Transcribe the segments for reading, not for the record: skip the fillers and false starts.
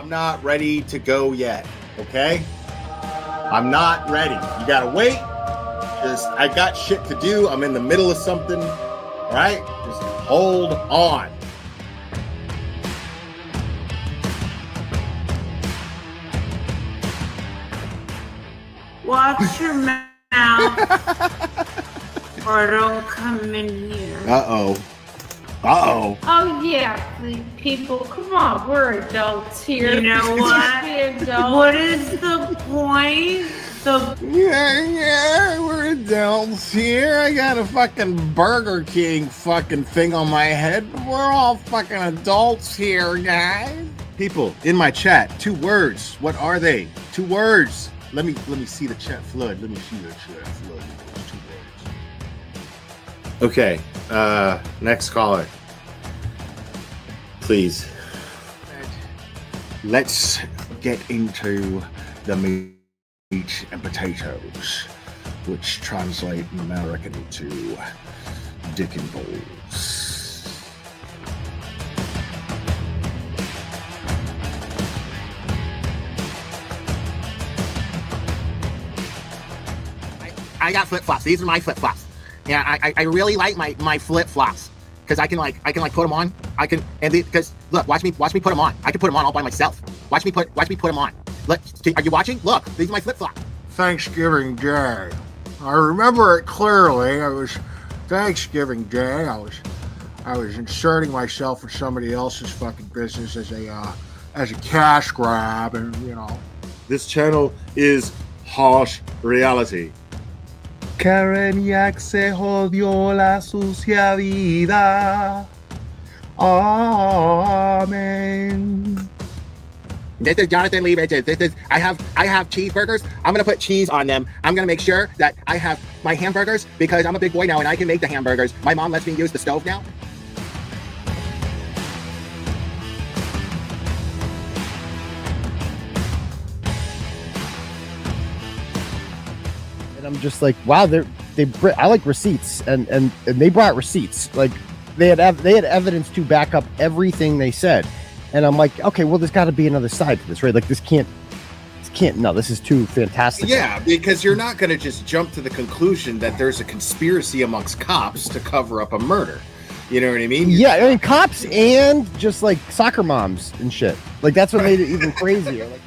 I'm not ready to go yet, okay? I'm not ready. You gotta wait. I got shit to do. I'm in the middle of something, all right? Just hold on. Watch your mouth or don't come in here. Uh-oh. Uh-oh. Oh, yeah, people, come on, we're adults here. You know what? What is the point? Yeah, we're adults here. I got a fucking Burger King fucking thing on my head. We're all fucking adults here, guys. People in my chat, 2 words. What are they? 2 words. Let me see the chat flood. Let me see the chat flood. 2 words. Okay, next caller. Please. Let's get into the meat and potatoes, which translate in American to dick and balls. I got flip-flops. These are my flip-flops. Yeah, I really like my flip-flops because I can put them on. Because look, watch me put them on. I can put them on all by myself. Watch me put them on. Look, are you watching? Look, these are my flip-flops. Thanksgiving Day. I remember it clearly. It was Thanksgiving Day. I was inserting myself in somebody else's fucking business as a cash grab, and you know. This channel is harsh reality. Karen Yak se jodió la sucia vida. Amen. This is Jonathan Lee Riches. I have cheeseburgers. I'm gonna put cheese on them. I'm gonna make sure that I have my hamburgers because I'm a big boy now and I can make the hamburgers. My mom lets me use the stove now. And I'm just like, wow, I like receipts, and they brought receipts. Like they had evidence to back up everything they said. And I'm like, okay, well, there's got to be another side to this, right? Like, this can't, no, this is too fantastic. Yeah, because you're not going to just jump to the conclusion that there's a conspiracy amongst cops to cover up a murder. You know what I mean? Yeah, I mean, cops and just, like, soccer moms and shit. Like, that's what made it even crazier. Like,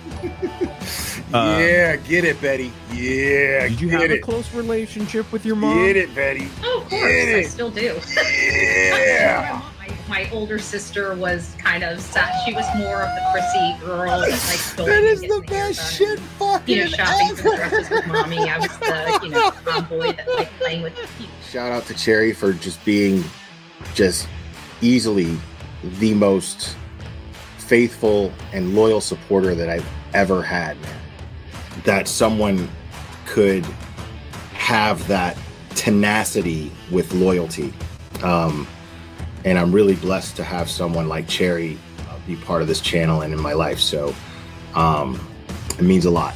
yeah, get it, Betty. Yeah, did you have a close relationship with your mom? Get it, Betty. Oh, of course, I still do. Yeah. My older sister was kind of sad. She was more of the prissy girl that likes going. That is the best shit fucking shopping for dresses with mommy. I was the tomboy that liked playing with the people. Shout out to Cherry for just being easily the most faithful and loyal supporter that I've ever had, man. That someone could have that tenacity with loyalty. And I'm really blessed to have someone like Cherry be part of this channel and in my life. So it means a lot.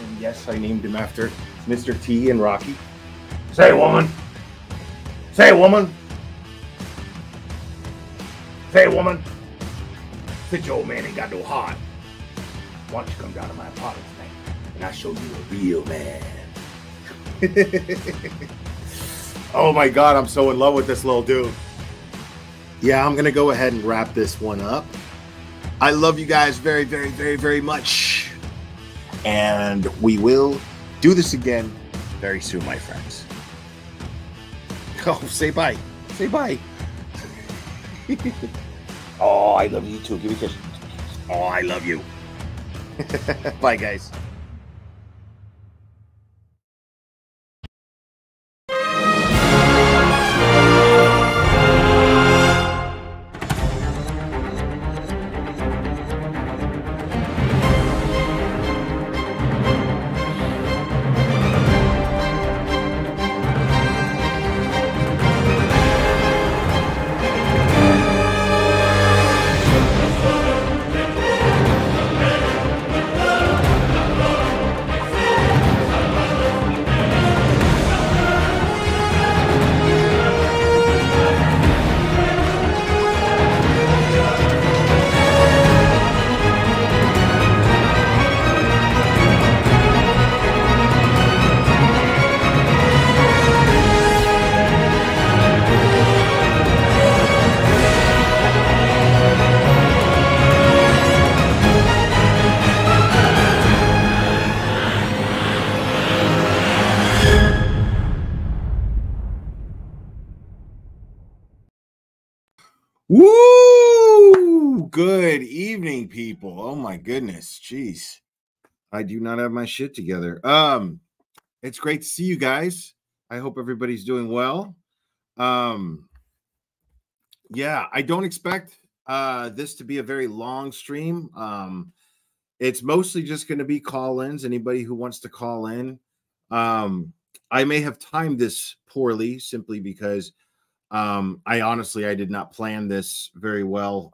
And yes, I named him after Mr. T and Rocky. Say, woman. Say, woman. Say, woman. Said your old man ain't got no heart. Why don't you come down to my apartment tonight and I'll show you a real man. Oh my God, I'm so in love with this little dude. Yeah, I'm going to go ahead and wrap this one up. I love you guys very, very, very, very much. And we will do this again very soon, my friends. Oh, say bye. Say bye. Oh, I love you too. Give me a kiss. Oh, I love you. Bye, guys. Woo! Good evening, people. Oh my goodness. Jeez. I do not have my shit together. It's great to see you guys. I hope everybody's doing well. Yeah, I don't expect this to be a very long stream. It's mostly just going to be call-ins. Anybody who wants to call in. I may have timed this poorly simply because I did not plan this very well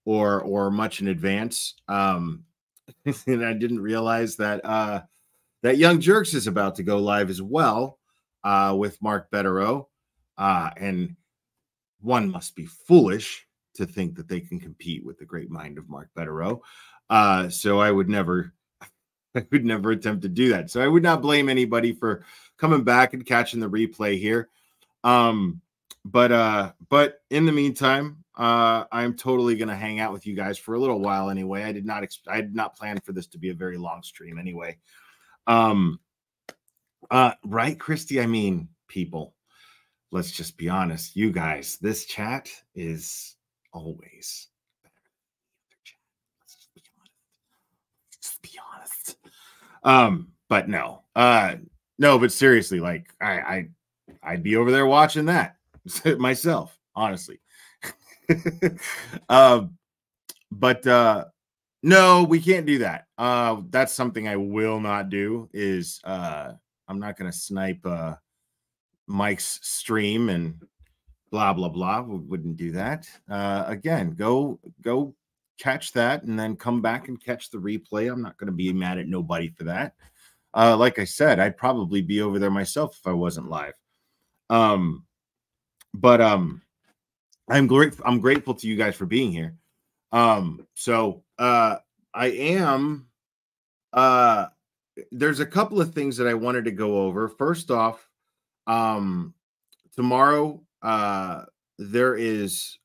or much in advance. And I didn't realize that that Young Jerks is about to go live as well with Mark Betterow. And one must be foolish to think that they can compete with the great mind of Mark Betterow. So I would never attempt to do that. So I would not blame anybody for coming back and catching the replay here. But in the meantime, I'm totally going to hang out with you guys for a little while anyway. I did not plan for this to be a very long stream anyway. Right, Christy? I mean, people, let's just be honest. You guys, this chat is always better than the other chat. Let's just be honest. But no, but seriously, like I'd be over there watching that myself, honestly. No, we can't do that. That's something I will not do. Is I'm not going to snipe Mike's stream and blah blah blah. We wouldn't do that. Again, go catch that and then come back and catch the replay. I'm not going to be mad at nobody for that. Like I said, I'd probably be over there myself if I wasn't live. But I'm grateful to you guys for being here. I am there's a couple of things that I wanted to go over. First off, tomorrow there is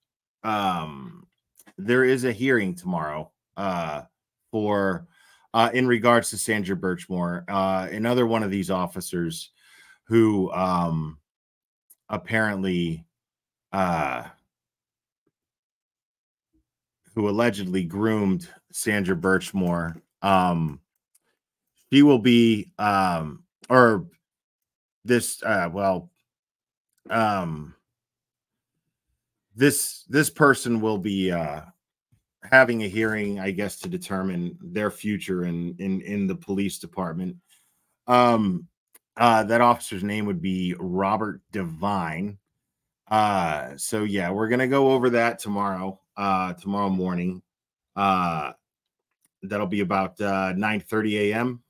a hearing tomorrow for in regards to Sandra Birchmore, another one of these officers who apparently who allegedly groomed Sandra Birchmore. She will be this person will be having a hearing, I guess, to determine their future in the police department. That officer's name would be Robert Devine. So yeah, we're gonna go over that tomorrow morning. That'll be about 9:30 a.m.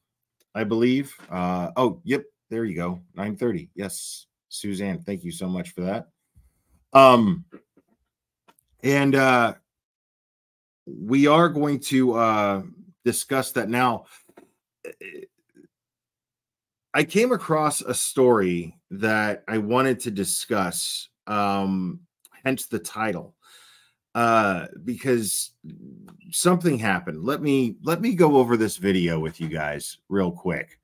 I believe. Oh, yep, there you go. 9:30. Yes, Suzanne, thank you so much for that. And we are going to discuss that now. I came across a story that I wanted to discuss, hence the title, because something happened. Let me go over this video with you guys real quick,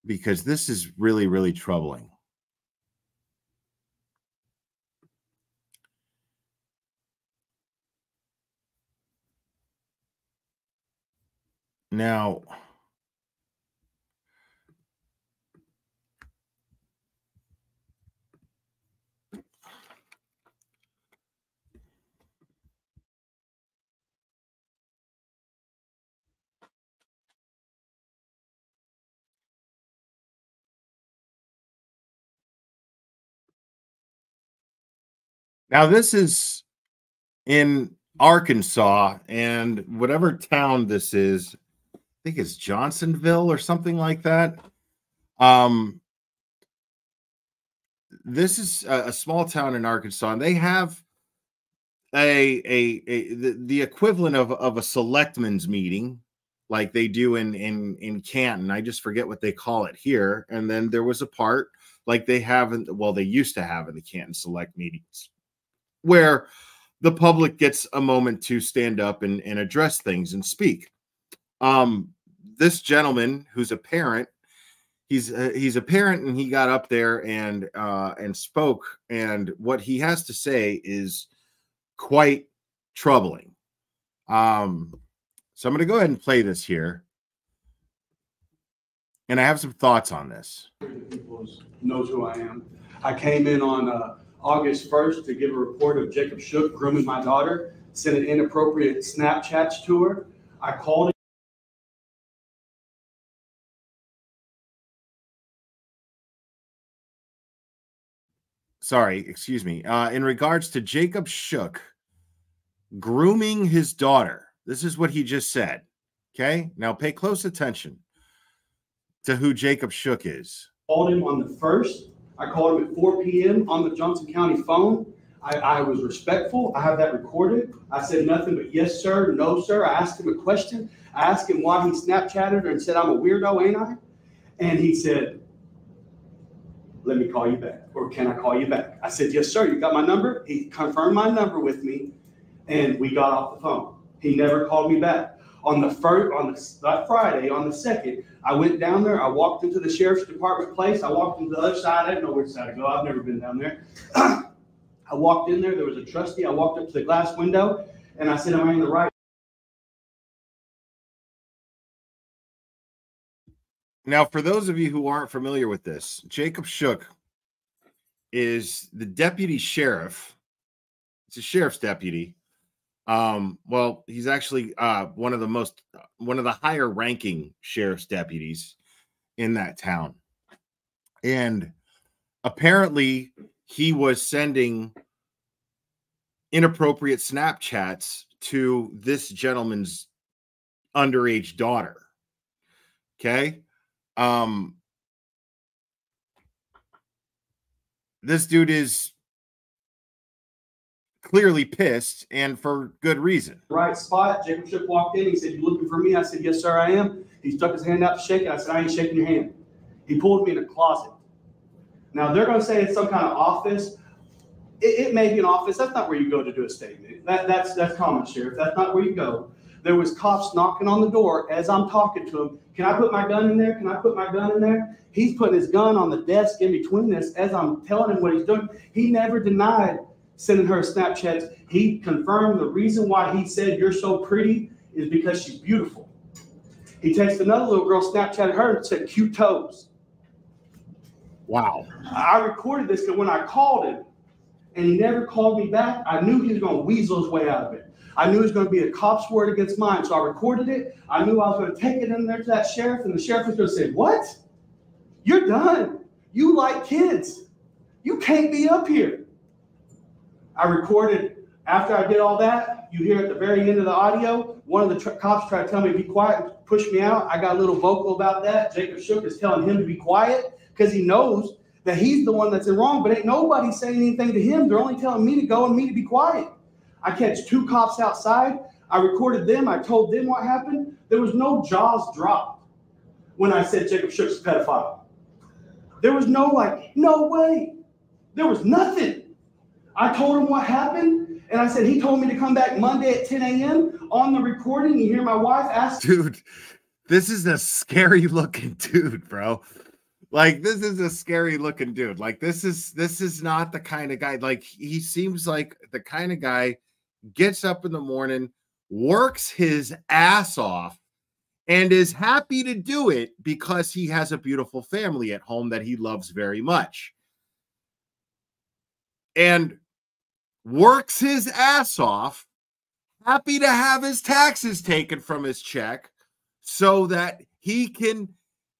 because this is really, really troubling. Now, this is in Arkansas, and whatever town this is, I think it's Johnsonville or something like that. This is a small town in Arkansas, and they have the equivalent of a selectmen's meeting, like they do in Canton. I just forget what they call it here. And then there was a part like they used to have in the Canton select meetings, where the public gets a moment to stand up and address things and speak. This gentleman, who's a parent, he's a parent, and he got up there and spoke, and what he has to say is quite troubling. So I'm going to go ahead and play this here, and I have some thoughts on this. People knows who I am. I came in on August 1st to give a report of Jacob Shook grooming my daughter, sending inappropriate Snapchats to her. I called it. Sorry, excuse me. In regards to Jacob Shook grooming his daughter, this is what he just said. Okay, now pay close attention to who Jacob Shook is. Called him on the 1st. I called him at 4 p.m. on the Johnson County phone. I was respectful. I have that recorded. I said nothing but yes, sir, no, sir. I asked him a question. I asked him why he Snapchatted her and said, I'm a weirdo, ain't I? And he said, let me call you back, or can I call you back? I said, yes, sir. You got my number? He confirmed my number with me, and we got off the phone. He never called me back. On the first, that Friday, on the 2nd, I went down there. I walked into the sheriff's department place. I walked into the other side. I didn't know which side to go. I've never been down there. I walked in there. There was a trustee. I walked up to the glass window, and I said, am I in the right? Now, for those of you who aren't familiar with this, Jacob Shook is the deputy sheriff. It's a sheriff's deputy. Well, he's actually one of the higher ranking sheriff's deputies in that town. And apparently he was sending inappropriate Snapchats to this gentleman's underage daughter. Okay. This dude is clearly pissed, and for good reason. Right spot. Jacob Shook walked in. He said, you looking for me? I said, yes, sir, I am. He stuck his hand out to shake it. I said, I ain't shaking your hand. He pulled me in a closet. Now, they're going to say it's some kind of office. It may be an office. That's not where you go to do a statement. That's common, Sheriff. That's not where you go. There was cops knocking on the door as I'm talking to him. Can I put my gun in there? Can I put my gun in there? He's putting his gun on the desk in between this as I'm telling him what he's doing. He never denied sending her Snapchats. He confirmed the reason why he said you're so pretty is because she's beautiful. He texted another little girl, Snapchatted her, and said cute toes. Wow. I recorded this because when I called him and he never called me back, I knew he was going to weasel his way out of it. I knew it was going to be a cop's word against mine, so I recorded it. I knew I was going to take it in there to that sheriff, and the sheriff was going to say, what? You're done. You like kids. You can't be up here. I recorded, after I did all that, you hear at the very end of the audio, one of the cops tried to tell me to be quiet and push me out. I got a little vocal about that. Jacob Shook is telling him to be quiet because he knows that he's the one that's in wrong, but ain't nobody saying anything to him. They're only telling me to go and me to be quiet. I catch 2 cops outside. I recorded them. I told them what happened. There was no jaws dropped when I said Jacob Shook's a pedophile. There was no no way. There was nothing. I told him what happened, and I said he told me to come back Monday at 10 a.m. on the recording. You hear my wife ask. Dude, this is a scary looking dude, bro. Like, this is a scary looking dude. Like, this is not the kind of guy. Like, he seems like the kind of guy gets up in the morning, works his ass off, and is happy to do it because he has a beautiful family at home that he loves very much. And works his ass off, happy to have his taxes taken from his check so that he can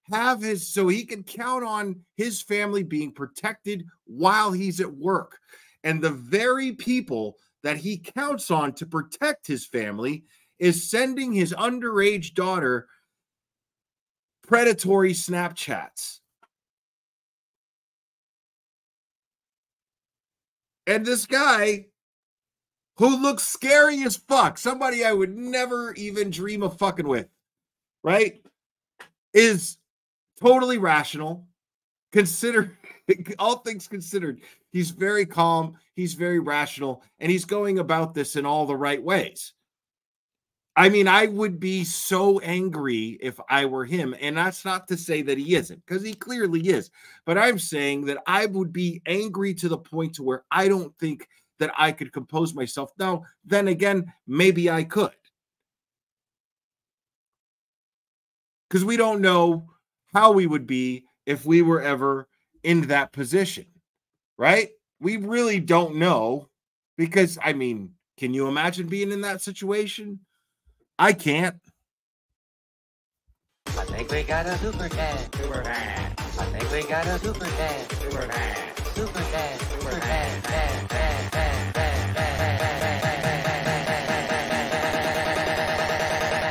count on his family being protected while he's at work. And the very people that he counts on to protect his family is sending his underage daughter predatory Snapchats. And this guy, who looks scary as fuck, somebody I would never even dream of fucking with, right, is totally rational. Consider all things considered. He's very calm. He's very rational. And he's going about this in all the right ways. I mean, I would be so angry if I were him. And that's not to say that he isn't, because he clearly is. But I'm saying that I would be angry to the point to where I don't think that I could compose myself. Now, then again, maybe I could. Because we don't know how we would be if we were ever in that position, right? We really don't know. Because, I mean, can you imagine being in that situation? I can't. I think we got a super dad. Super dad. I think we got a super dad. Super dad. Super dad. Super dad. Dad, dad, dad, dad, dad.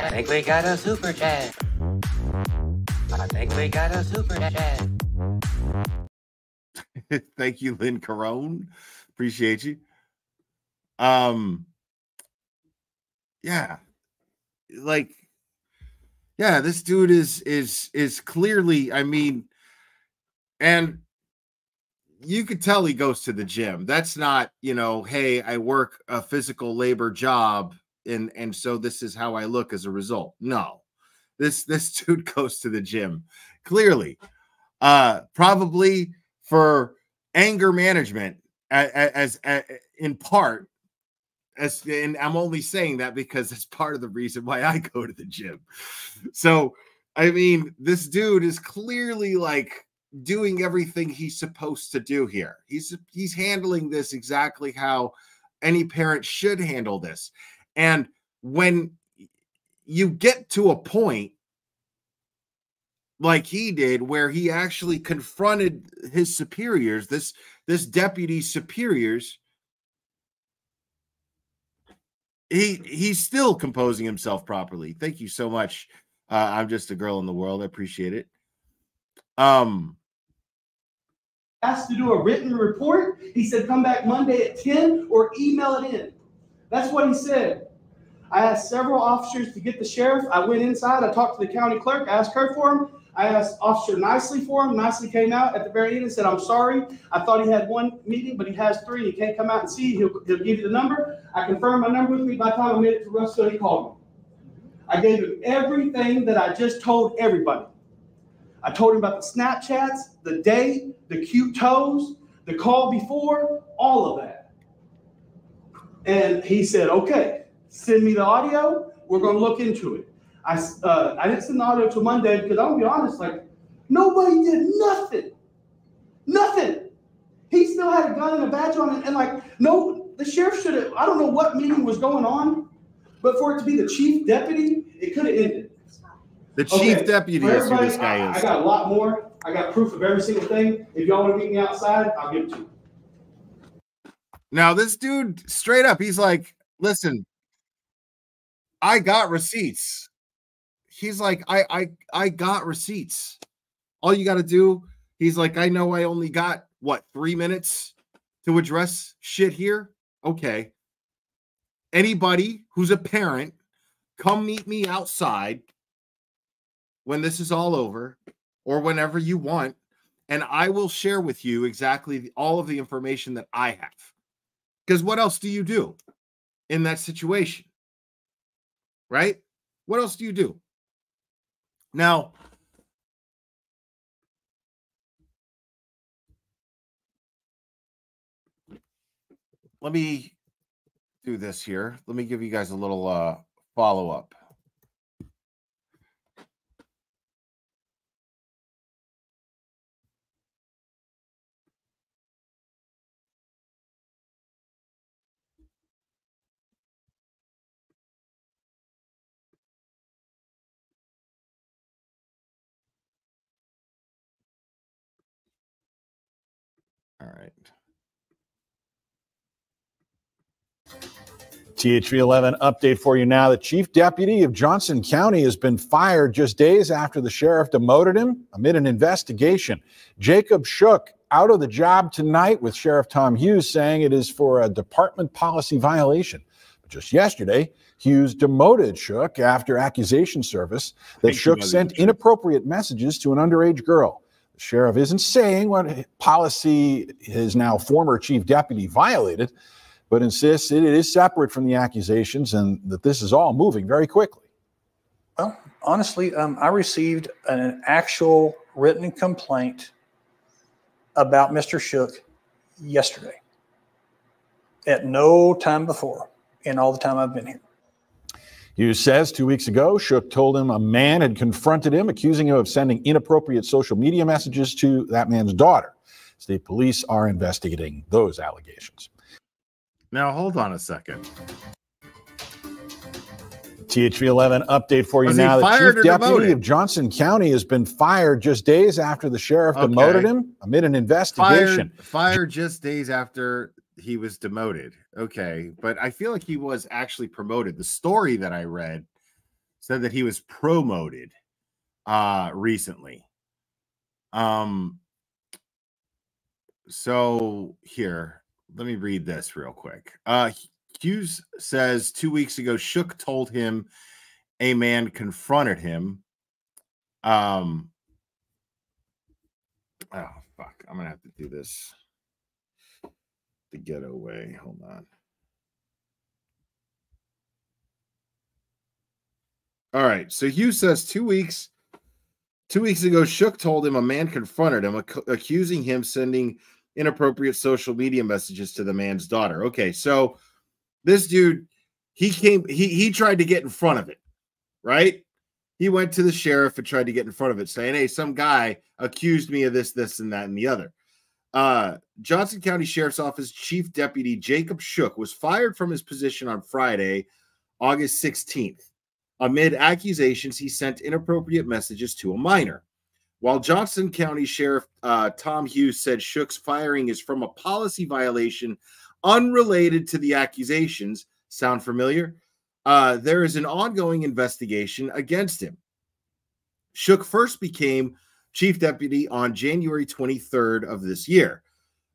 I think we got a super dad. I think we got a super dad. Thank you, Lynn Carone. Appreciate you. Yeah. Like, yeah, this dude is clearly, I mean, and you could tell he goes to the gym. That's not, you know, hey, I work a physical labor job and so this is how I look as a result. No. This dude goes to the gym clearly. Probably for anger management as in part. And I'm only saying that because that's part of the reason why I go to the gym. So, I mean, this dude is clearly like doing everything he's supposed to do here. He's handling this exactly how any parent should handle this. And when you get to a point like he did, where he actually confronted his superiors, this deputy's superiors, he's still composing himself properly. Thank you so much. I'm just a girl in the world. I appreciate it. Asked to do a written report. He said, come back Monday at 10 or email it in. That's what he said. I asked several officers to get the sheriff. I went inside. I talked to the county clerk. I asked her for him. I asked Officer Nicely for him. Nicely came out at the very end and said, I'm sorry. I thought he had one meeting, but he has three. He can't come out and see. He'll give you the number. I confirmed my number with me. By the time I made it to Russell, he called me. I gave him everything that I just told everybody. I told him about the Snapchats, the date, the cute toes, the call before, all of that. And he said, okay, send me the audio. We're going to look into it. I didn't send the audio till Monday because I'll be honest, like, nobody did nothing. Nothing. He still had a gun and a badge on it. And like, no, the sheriff should have, I don't know what meeting was going on, but for it to be the chief deputy, it could have ended. The chief deputy is who this guy is. I got a lot more. I got proof of every single thing. If y'all want to meet me outside, I'll give it to you. Now, this dude, straight up, he's like, listen, I got receipts. He's like, I got receipts. All you got to do, he's like, I know I only got, 3 minutes to address shit here? Okay. Anybody who's a parent, come meet me outside when this is all over or whenever you want, and I will share with you exactly all of the information that I have. Because what else do you do in that situation? Right? What else do you do? Now, let me do this here. Let me give you guys a little follow-up. All right. THV11 update for you now. The chief deputy of Johnson County has been fired just days after the sheriff demoted him amid an investigation. Jacob Shook out of the job tonight, with Sheriff Tom Hughes saying it is for a department policy violation. But just yesterday, Hughes demoted Shook after accusation service that Shook sent inappropriate messages to an underage girl. The sheriff isn't saying what policy his now former chief deputy violated, but insists it is separate from the accusations and that this is all moving very quickly. Well, honestly, I received an actual written complaint about Mr. Shook yesterday. At no time before in all the time I've been here. Hughes says 2 weeks ago, Shook told him a man had confronted him, accusing him of sending inappropriate social media messages to that man's daughter. State police are investigating those allegations. Now, hold on a second. THV 11 update for you now. The chief deputy of Johnson County has been fired just days after the sheriff demoted him amid an investigation. Fired just days after he was demoted. Okay, but I feel like he was actually promoted. The story that I read said that he was promoted recently. So here, let me read this real quick. Hughes says 2 weeks ago, Shook told him a man confronted him. Oh, fuck. I'm going to have to do this the ghetto way. Hold on. All right. So Hughes says 2 weeks ago, Shook told him a man confronted him, accusing him sending inappropriate social media messages to the man's daughter. Okay. So this dude, he tried to get in front of it, right? He went to the sheriff and tried to get in front of it, saying, hey, some guy accused me of this, and that, and the other. Johnson County Sheriff's Office Chief Deputy Jacob Shook was fired from his position on Friday, August 16th, amid accusations he sent inappropriate messages to a minor. While Johnson County Sheriff Tom Hughes said Shook's firing is from a policy violation unrelated to the accusations. Sound familiar? There is an ongoing investigation against him. Shook first became chief deputy on January 23rd of this year.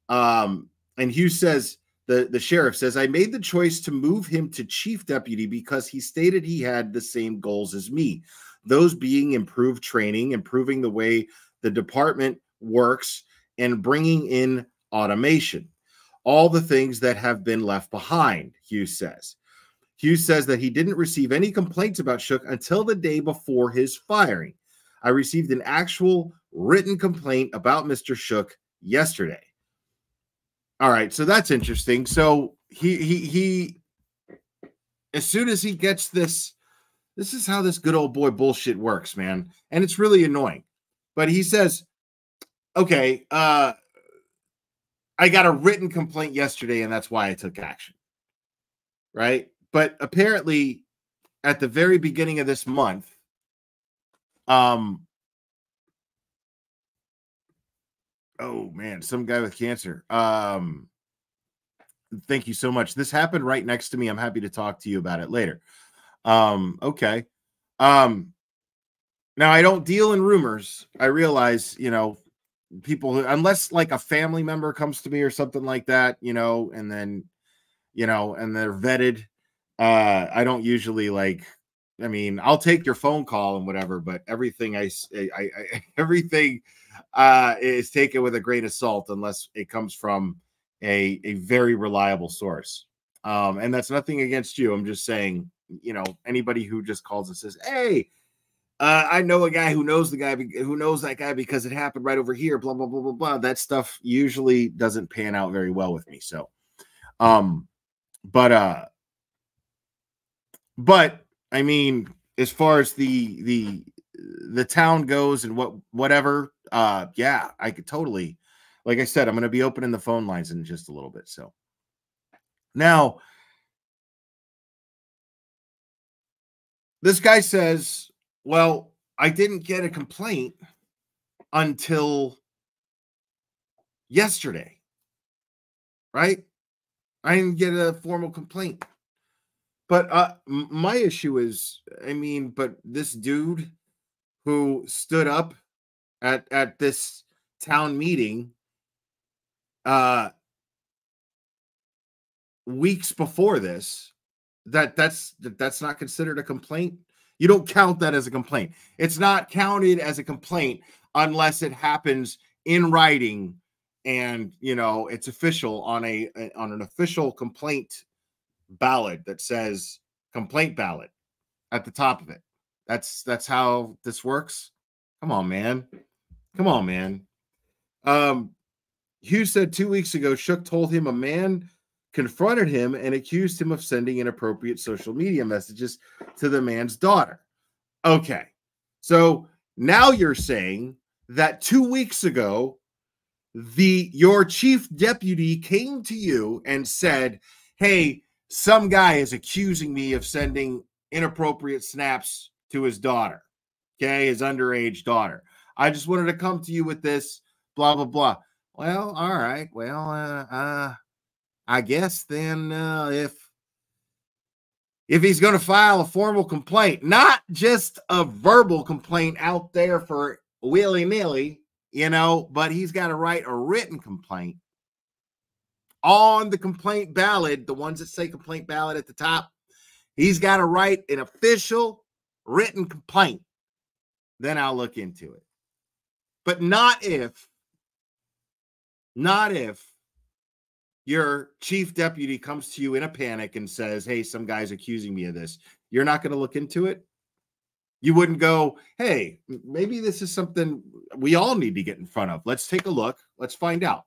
And Hughes says, the sheriff says, I made the choice to move him to chief deputy because he stated he had the same goals as me. Those being improved training, improving the way the department works, and bringing in automation. All the things that have been left behind, Hughes says. Hughes says that he didn't receive any complaints about Shook until the day before his firing. I received an actual written complaint about Mr. Shook yesterday. All right, so that's interesting. So he as soon as he gets this is how this good old boy bullshit works, man. And it's really annoying. But he says, okay, I got a written complaint yesterday, and that's why I took action. Right? But apparently, at the very beginning of this month, oh man, some guy with cancer. Thank you so much. This happened right next to me. I'm happy to talk to you about it later. Okay. Now I don't deal in rumors. I realize, people who, unless like a family member comes to me or something like that, and then, and they're vetted. I don't usually I'll take your phone call and whatever, but everything everything is taken with a grain of salt unless it comes from a very reliable source. And that's nothing against you. I'm just saying, anybody who just calls and says, hey, I know a guy who knows that guy because it happened right over here, blah, blah, blah, blah, blah. That stuff usually doesn't pan out very well with me. So, but I mean, as far as the town goes and whatever, yeah, I could totally, like I said, I'm going to be opening the phone lines in just a little bit. So now this guy says, well, I didn't get a complaint until yesterday, right? I didn't get a formal complaint. But my issue is, but this dude who stood up at this town meeting weeks before this, that's not considered a complaint. You don't count that as a complaint. It's not counted as a complaint unless it happens in writing and you know it's official on an official complaint ballot that says complaint ballot at the top of it. That's how this works. Come on, man. Come on, man. Hughes said 2 weeks ago, Shook told him a man confronted him and accused him of sending inappropriate social media messages to the man's daughter. Okay. So now you're saying that 2 weeks ago, your chief deputy came to you and said, hey, some guy is accusing me of sending inappropriate snaps to his daughter, okay, his underage daughter. I just wanted to come to you with this, blah, blah, blah. Well, all right. Well, I guess then if he's going to file a formal complaint, not just a verbal complaint out there for willy-nilly, you know, but he's got to write a written complaint on the complaint ballot, the ones that say complaint ballot at the top. He's got to write an official written complaint. Then I'll look into it. But not if your chief deputy comes to you in a panic and says, hey, some guy's accusing me of this. You're not going to look into it? You wouldn't go, hey, maybe this is something we all need to get in front of. Let's take a look. Let's find out.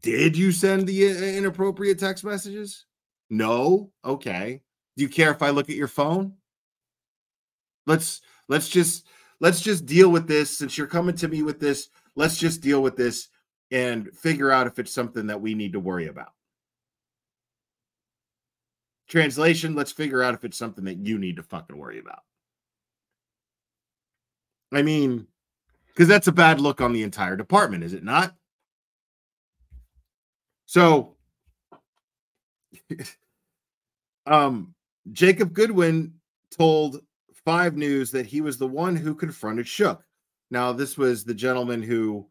Did you send the inappropriate text messages? No. Okay. Do you care if I look at your phone? Let's just deal with this. Since you're coming to me with this, let's just deal with this and figure out if it's something that we need to worry about. Translation, let's figure out if it's something that you need to fucking worry about. I mean, because that's a bad look on the entire department, is it not? So, Jacob Goodwin told 5 News that he was the one who confronted Shook. Now, this was the gentleman who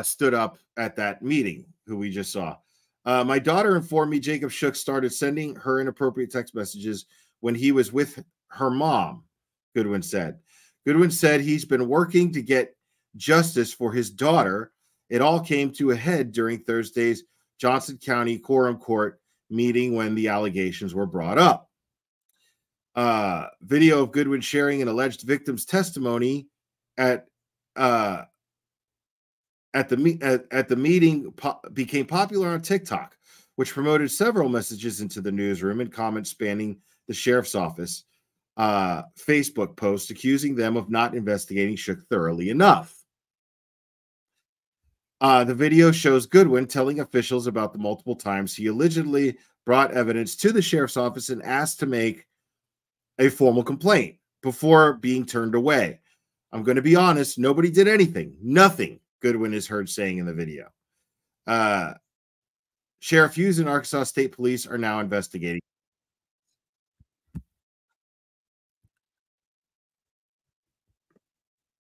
stood up at that meeting, who we just saw. My daughter informed me Jacob Shook started sending her inappropriate text messages when he was with her mom, Goodwin said. Goodwin said he's been working to get justice for his daughter. It all came to a head during Thursday's Johnson County Quorum Court meeting when the allegations were brought up. Video of Goodwin sharing an alleged victim's testimony at the meeting became popular on TikTok, which promoted several messages into the newsroom and comments spanning the sheriff's office Facebook posts accusing them of not investigating Shook thoroughly enough. The video shows Goodwin telling officials about the multiple times he allegedly brought evidence to the sheriff's office and asked to make a formal complaint before being turned away. I'm going to be honest, nobody did anything. Nothing, Goodwin is heard saying in the video. Sheriff Hughes and Arkansas State Police are now investigating.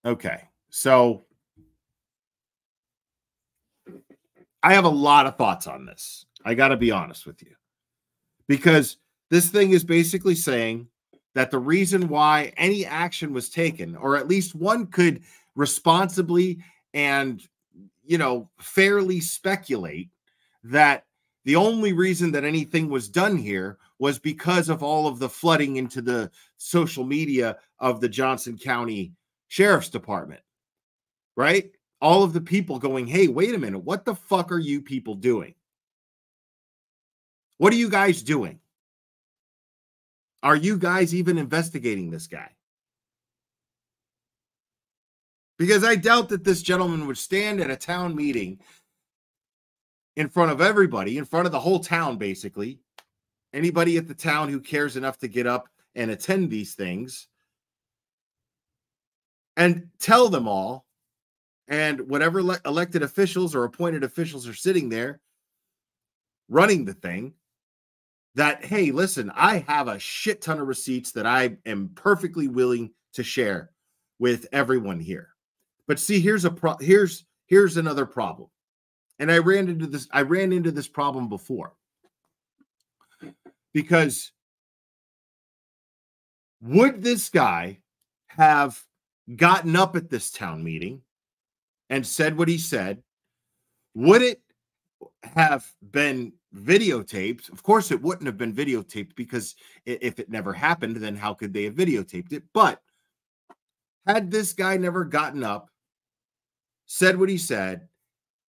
Okay, so I have a lot of thoughts on this. I got to be honest with you, because this thing is basically saying that the reason why any action was taken, or at least one could responsibly and, you know, fairly speculate that the only reason that anything was done here was because of all of the flooding into the social media of the Johnson County Sheriff's Department, right? All of the people going, hey, wait a minute, what the fuck are you people doing? What are you guys doing? Are you guys even investigating this guy? Because I doubt that this gentleman would stand at a town meeting in front of everybody, in front of the whole town, basically. Anybody at the town who cares enough to get up and attend these things and tell them all, and whatever elected officials or appointed officials are sitting there running the thing, that, hey, listen, I have a shit ton of receipts that I am perfectly willing to share with everyone here. But see, here's another problem. And I ran into this problem before. Because would this guy have gotten up at this town meeting and said what he said, would it have been videotaped? Of course, it wouldn't have been videotaped, because if it never happened, then how could they have videotaped it? But had this guy never gotten up, said what he said,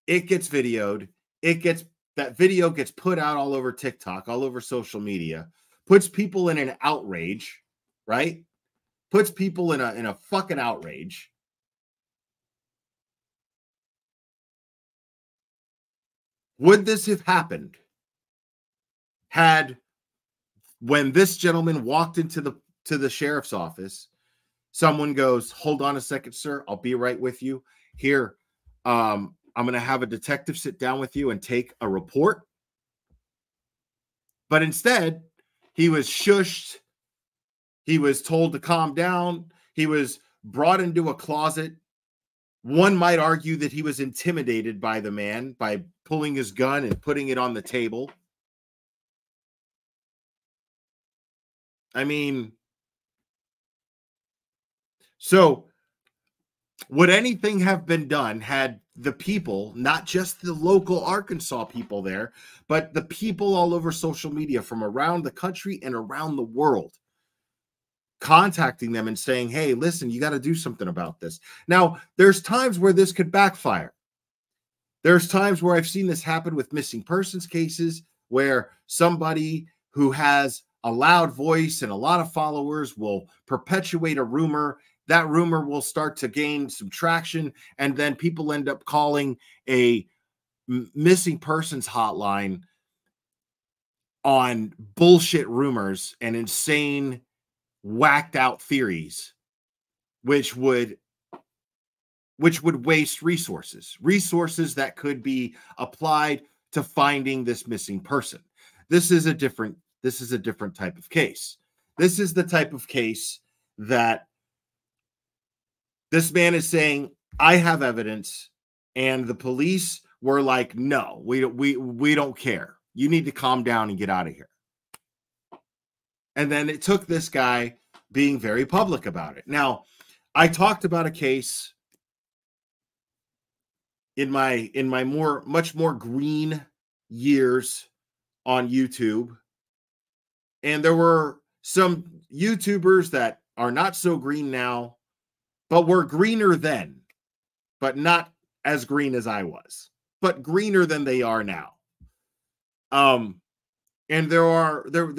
it gets videoed, that video gets put out all over TikTok, all over social media, puts people in an outrage, right? Puts people in a fucking outrage. Would this have happened had, when this gentleman walked into the sheriff's office, someone goes, "Hold on a second, sir. I'll be right with you. Here, I'm going to have a detective sit down with you and take a report." But instead, he was shushed. He was told to calm down. He was brought into a closet. One might argue that he was intimidated by the man by pulling his gun and putting it on the table. I mean, so would anything have been done had the people, not just the local Arkansas people there, but the people all over social media from around the country and around the world, contacting them and saying, "Hey, listen, you got to do something about this"? Now, there's times where this could backfire. There's times where I've seen this happen with missing persons cases, where somebody who has a loud voice and a lot of followers will perpetuate a rumor. That rumor will start to gain some traction, and then people end up calling a missing persons hotline on bullshit rumors and insane, whacked out theories, which would waste resources that could be applied to finding this missing person. This is a different type of case. This is the type of case that this man is saying, "I have evidence," and the police were like, "No, we don't care. You need to calm down and get out of here." And then it took this guy being very public about it. Now, I talked about a case in my much more green years on YouTube, and there were some YouTubers that are not so green now, but were greener then, but not as green as I was, but greener than they are now. And there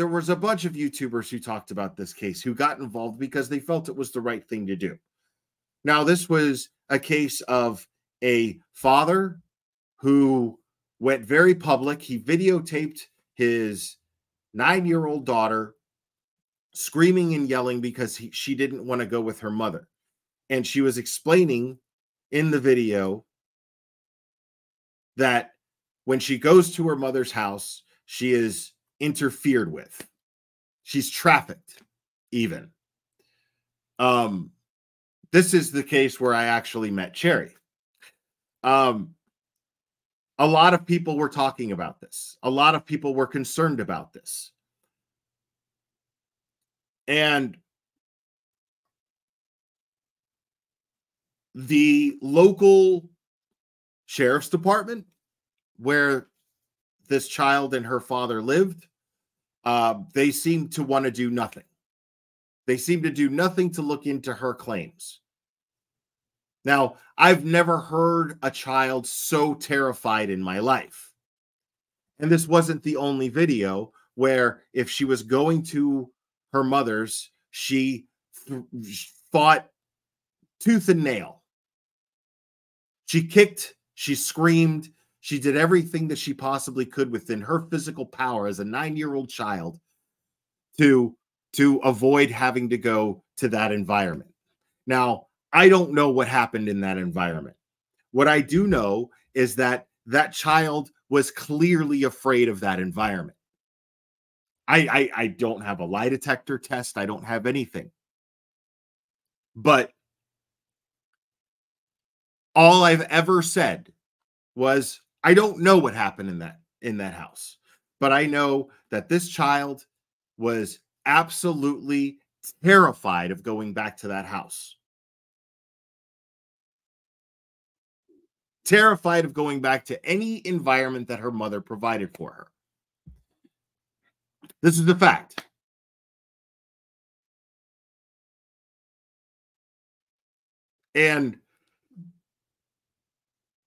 was a bunch of YouTubers who talked about this case, who got involved because they felt it was the right thing to do. Now, this was a case of a father who went very public. He videotaped his 9-year-old daughter screaming and yelling because she didn't want to go with her mother. And she was explaining in the video that when she goes to her mother's house, she is interfered with. She's trafficked, even. This is the case where I actually met Cherry. A lot of people were talking about this. A lot of people were concerned about this. And the local sheriff's department, where this child and her father lived, they seemed to want to do nothing. They seemed to do nothing to look into her claims. Now, I've never heard a child so terrified in my life. And this wasn't the only video where, if she was going to her mother's, she fought tooth and nail. She kicked, she screamed, she did everything that she possibly could within her physical power as a 9-year-old child to avoid having to go to that environment. Now, I don't know what happened in that environment. What I do know is that that child was clearly afraid of that environment. I don't have a lie detector test. I don't have anything. But all I've ever said was, I don't know what happened in that house, but I know that this child was absolutely terrified of going back to that house. terrified of going back to any environment that her mother provided for her. This is the fact. And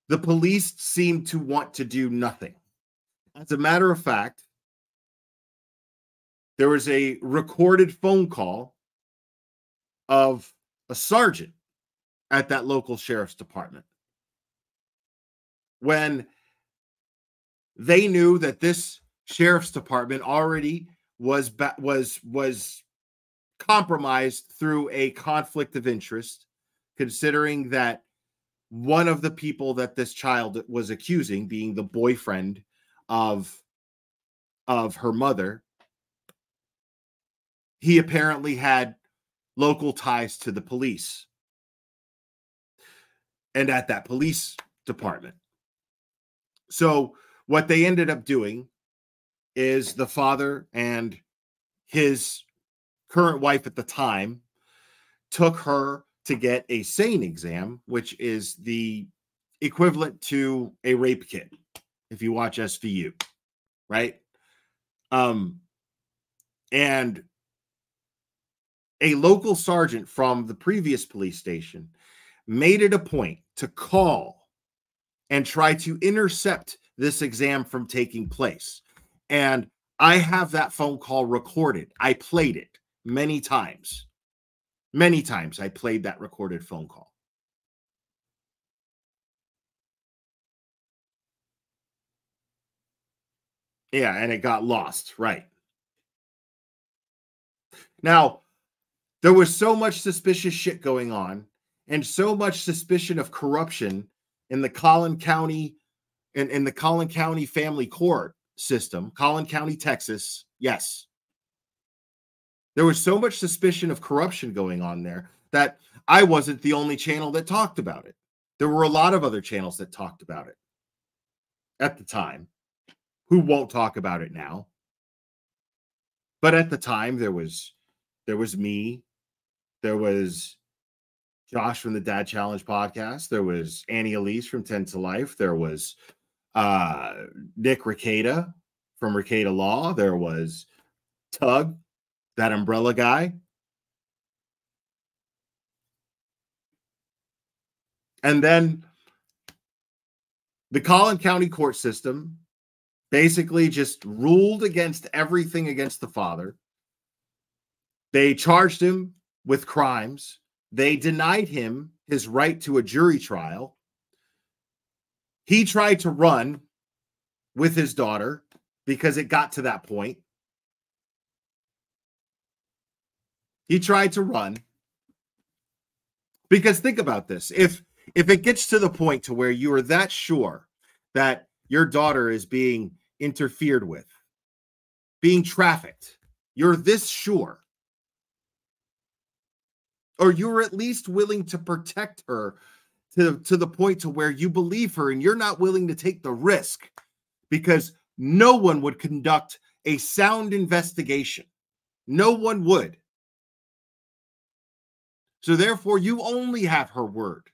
the police seem to want to do nothing. As a matter of fact, there was a recorded phone call of a sergeant at that local sheriff's department when they knew that this sheriff's department already was compromised through a conflict of interest, considering that one of the people that this child was accusing, being the boyfriend of her mother, he apparently had local ties to the police and at that police department. So what they ended up doing is the father and his current wife at the time took her to get a SANE exam, which is the equivalent to a rape kit if you watch SVU, right? And a local sergeant from the previous police station made it a point to call and try to intercept this exam from taking place. And I have that phone call recorded. I played it many times. Many times I played that recorded phone call. Yeah, and it got lost, right. Now, there was so much suspicious shit going on and so much suspicion of corruption in the Collin County, in the Collin County family court system, Collin County, Texas. Yes. There was so much suspicion of corruption going on there that I wasn't the only channel that talked about it. There were a lot of other channels that talked about it at the time who won't talk about it now. But at the time, there was me, there was Josh from the Dad Challenge podcast, there was Annie Elise from 10 to Life, there was Nick Ricada from Ricada Law, there was Tug, that umbrella guy. And then the Collin County court system basically just ruled against everything against the father. They charged him with crimes. They denied him his right to a jury trial. He tried to run with his daughter because it got to that point. He tried to run because think about this. If it gets to the point to where you are that sure that your daughter is being interfered with, being trafficked, you're this sure, or you're at least willing to protect her to the point to where you believe her and you're not willing to take the risk because no one would conduct a sound investigation. No one would. So therefore, you only have her word.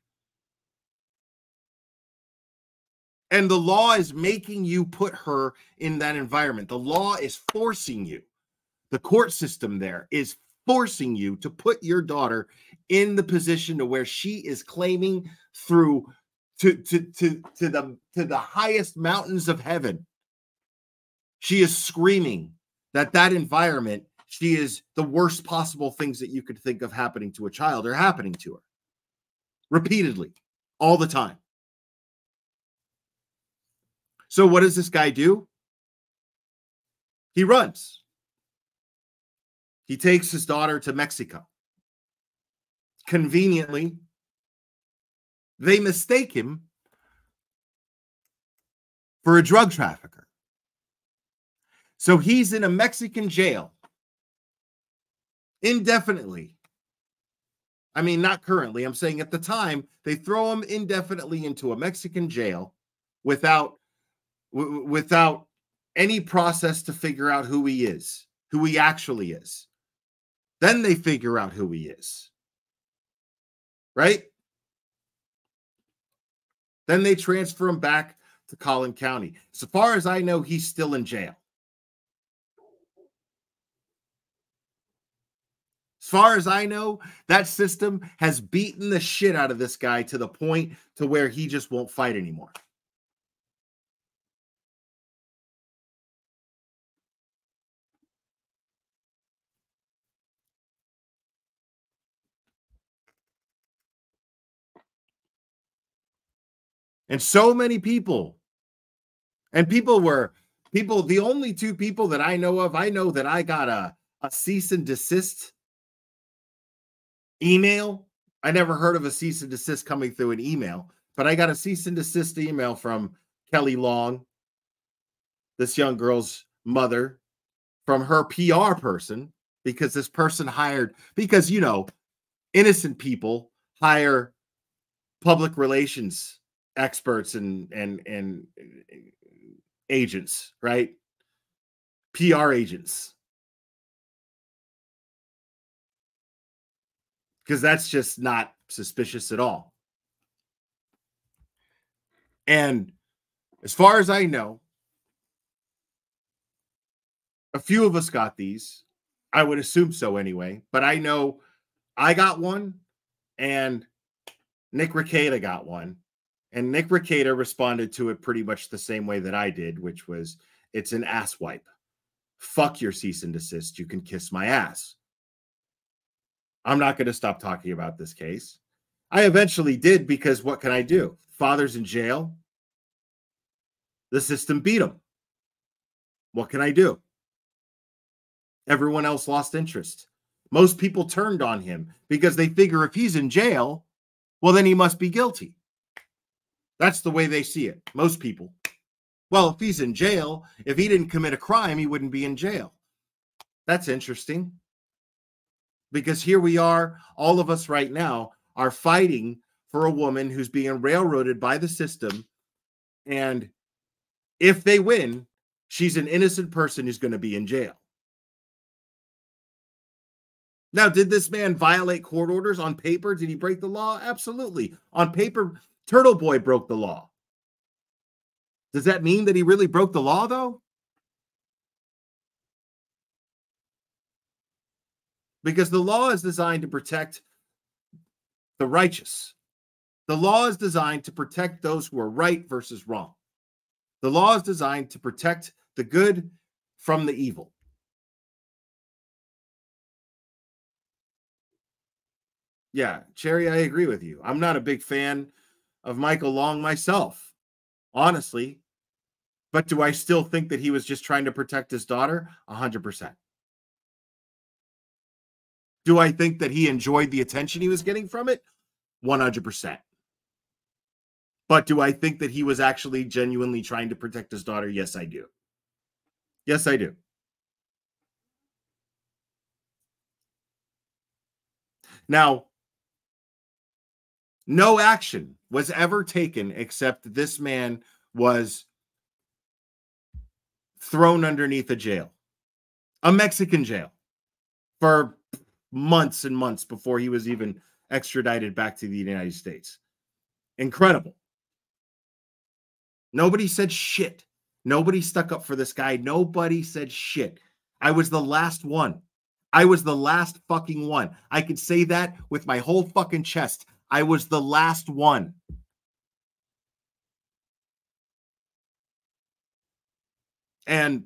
And the law is making you put her in that environment. The law is forcing you. The court system there is forcing you to put your daughter in the position to where she is claiming through to the highest mountains of heaven. She is screaming that environment, she is the worst possible things that you could think of happening to a child are happening to her repeatedly, all the time. So what does this guy do? He runs. He takes his daughter to Mexico. Conveniently, they mistake him for a drug trafficker. So he's in a Mexican jail indefinitely. I mean, not currently. I'm saying at the time, they throw him indefinitely into a Mexican jail without any process to figure out who he is, who he actually is. Then they figure out who he is. Right? Then they transfer him back to Collin County. So far as I know, he's still in jail. As far as I know, that system has beaten the shit out of this guy to the point to where he just won't fight anymore. And so many people, the only two people that I know of, I know that I got a cease and desist email. I never heard of a cease and desist coming through an email, but I got a cease and desist email from Kelly Long, this young girl's mother, from her PR person, because this person hired, because, you know, innocent people hire public relations experts and agents, right? PR agents. Because that's just not suspicious at all. And as far as I know, a few of us got these. I would assume so anyway. But I know I got one, and Nick Rekieta got one. And Nick Rekieta responded to it pretty much the same way that I did, which was, it's an ass wipe. Fuck your cease and desist. You can kiss my ass. I'm not going to stop talking about this case. I eventually did, because what can I do? Father's in jail. The system beat him. What can I do? Everyone else lost interest. Most people turned on him because they figure if he's in jail, well, then he must be guilty. That's the way they see it. Most people. Well, if he's in jail, if he didn't commit a crime, he wouldn't be in jail. That's interesting. Because here we are, all of us right now are fighting for a woman who's being railroaded by the system. And if they win, she's an innocent person who's going to be in jail. Now, did this man violate court orders on paper? Did he break the law? Absolutely. On paper, Turtle Boy broke the law. Does that mean that he really broke the law, though? Because the law is designed to protect the righteous. The law is designed to protect those who are right versus wrong. The law is designed to protect the good from the evil. Yeah, Cherry, I agree with you. I'm not a big fan of Michael Long myself, honestly. But do I still think that he was just trying to protect his daughter? 100%. Do I think that he enjoyed the attention he was getting from it? 100%. But do I think that he was actually genuinely trying to protect his daughter? Yes, I do. Yes, I do. Now, no action was ever taken except this man was thrown underneath a jail, a Mexican jail, for months and months before he was even extradited back to the United States. Incredible. Nobody said shit. Nobody stuck up for this guy. Nobody said shit. I was the last one. I was the last fucking one. I could say that with my whole fucking chest. I was the last one. And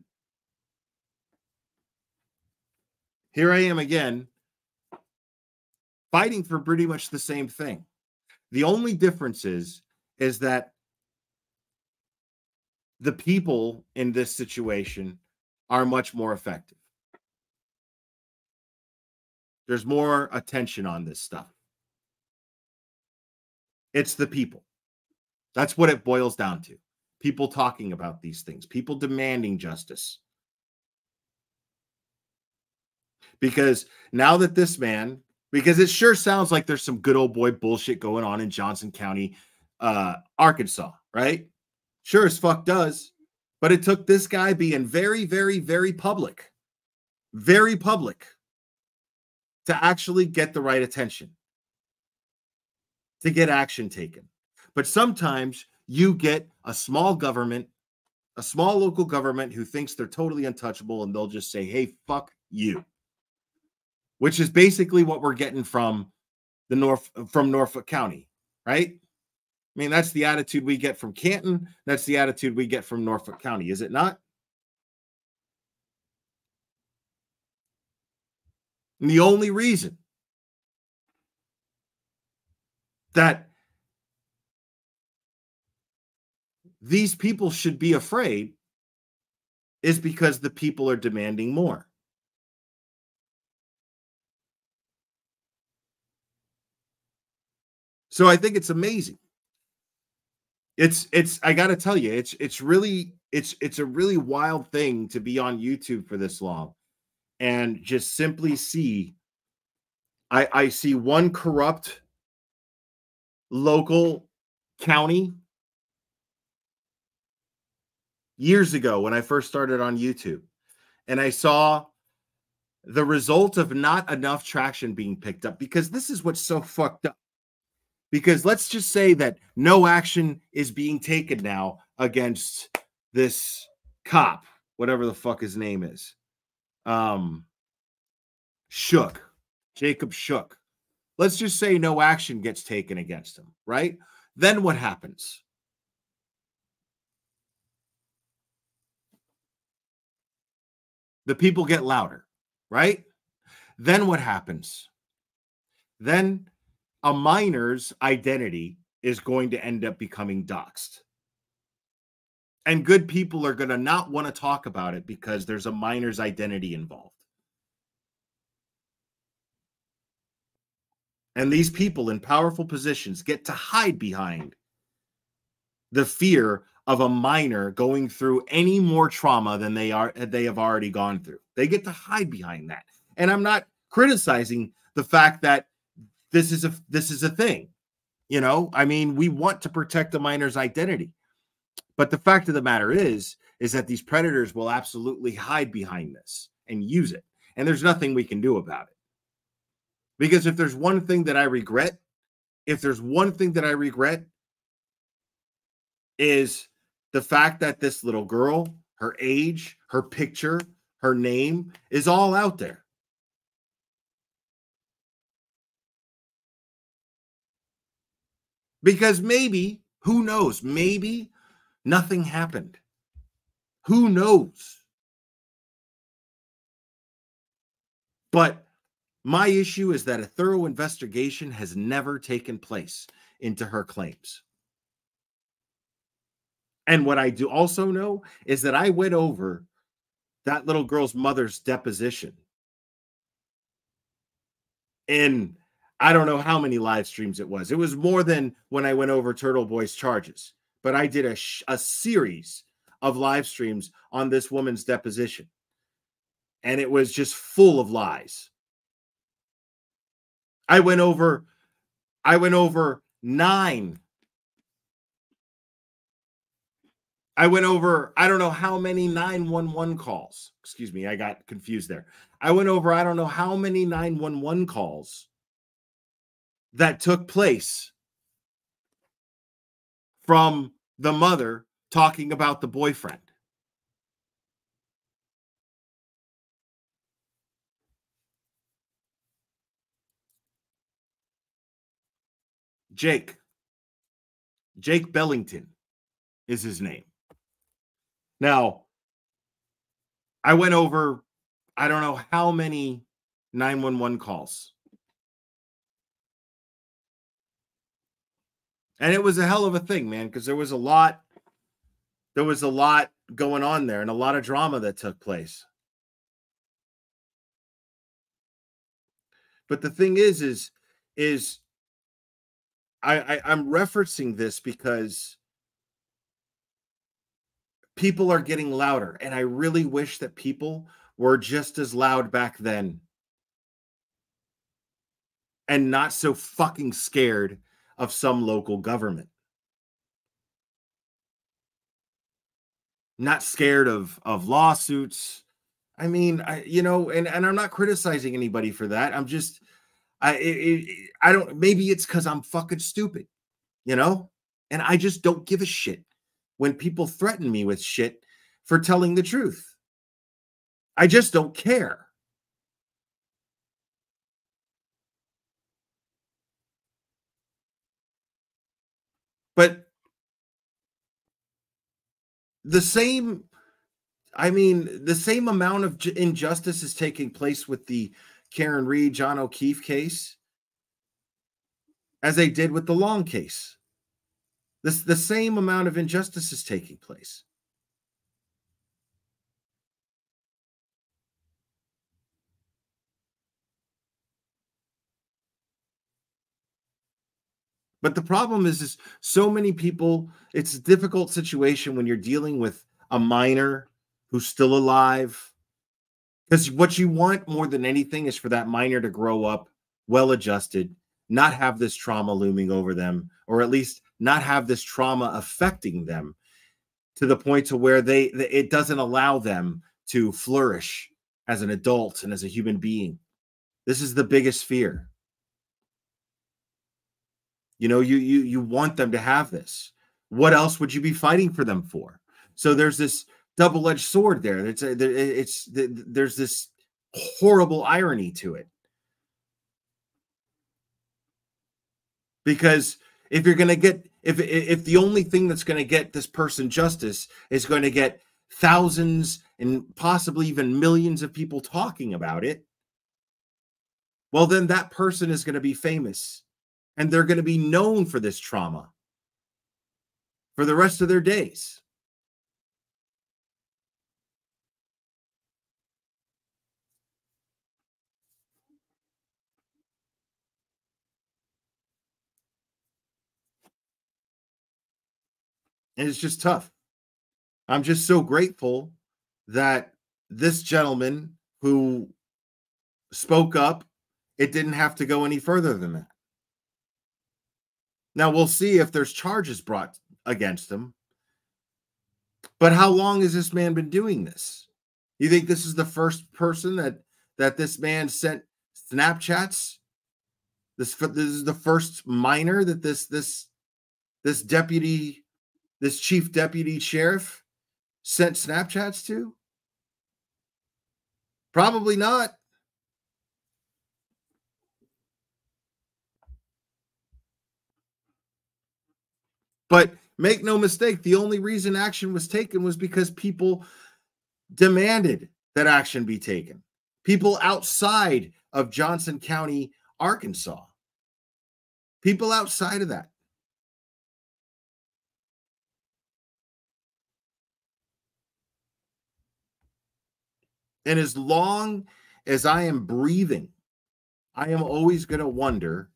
here I am again, fighting for pretty much the same thing. The only difference is that the people in this situation are much more effective. There's more attention on this stuff. It's the people. That's what it boils down to. People talking about these things. People demanding justice. Because now that this man, because it sure sounds like there's some good old boy bullshit going on in Johnson County, Arkansas, right? Sure as fuck does. But it took this guy being very, very, very public to actually get the right attention, to get action taken. But sometimes you get a small government, a small local government who thinks they're totally untouchable, and they'll just say, hey, fuck you. Which is basically what we're getting from Norfolk County, right? I mean, that's the attitude we get from Canton. That's the attitude we get from Norfolk County, is it not? And the only reason that these people should be afraid is because the people are demanding more. So I think it's amazing. I got to tell you, it's a really wild thing to be on YouTube for this long and just simply see, I see one corrupt local county years ago when I first started on YouTube, and I saw the result of not enough traction being picked up, because this is what's so fucked up. Because let's just say that no action is being taken now against this cop, whatever the fuck his name is. Jacob Shook. Let's just say no action gets taken against him, right? Then what happens? The people get louder, right? Then what happens? Then a minor's identity is going to end up becoming doxxed. And good people are going to not want to talk about it because there's a minor's identity involved. And these people in powerful positions get to hide behind the fear of a minor going through any more trauma than they have already gone through. They get to hide behind that. And I'm not criticizing the fact that this is a thing. You know, I mean, we want to protect the minor's identity. But the fact of the matter is that these predators will absolutely hide behind this and use it. And there's nothing we can do about it. Because if there's one thing that I regret, is the fact that this little girl, her age, her picture, her name is all out there. Because maybe, who knows, maybe nothing happened. Who knows? But my issue is that a thorough investigation has never taken place into her claims. And what I do also know is that I went over that little girl's mother's deposition in I don't know how many live streams it was. It was more than when I went over Turtle Boy's charges. But I did a series of live streams on this woman's deposition. And it was just full of lies. I went over 9. I went over, I don't know how many 911 calls. Excuse me, I got confused there. I went over, I don't know how many 911 calls that took place from the mother talking about the boyfriend. Jake Bellington is his name. Now, I went over, I don't know how many 911 calls. And it was a hell of a thing, man, because there was a lot going on there and a lot of drama that took place. But the thing is I'm referencing this because people are getting louder, and I really wish that people were just as loud back then and not so fucking scared of some local government. Not scared of lawsuits. I mean, and I'm not criticizing anybody for that. I'm just, I don't, maybe it's because I'm fucking stupid, you know? And I just don't give a shit when people threaten me with shit for telling the truth. I just don't care. But the same, the same amount of injustice is taking place with the Karen Reed, John O'Keefe case as they did with the Long case. The same amount of injustice is taking place. But the problem is so many people, it's a difficult situation when you're dealing with a minor who's still alive. Because what you want more than anything is for that minor to grow up well-adjusted, not have this trauma looming over them, or at least not have this trauma affecting them to the point to where it doesn't allow them to flourish as an adult and as a human being. This is the biggest fear. You know, you want them to have this. What else would you be fighting for them for? So there's this double-edged sword there. There's this horrible irony to it. Because if you're going to get, if the only thing that's going to get this person justice is going to get thousands and possibly even millions of people talking about it, well, then that person is going to be famous. And they're going to be known for this trauma for the rest of their days. And it's just tough. I'm just so grateful that this gentleman who spoke up, it didn't have to go any further than that. Now, we'll see if there's charges brought against him. But how long has this man been doing this? You think this is the first person that this man sent Snapchats? This is the first minor that this chief deputy sheriff sent Snapchats to? Probably not. But make no mistake, the only reason action was taken was because people demanded that action be taken. People outside of Johnson County, Arkansas. People outside of that. And as long as I am breathing, I am always going to wonder,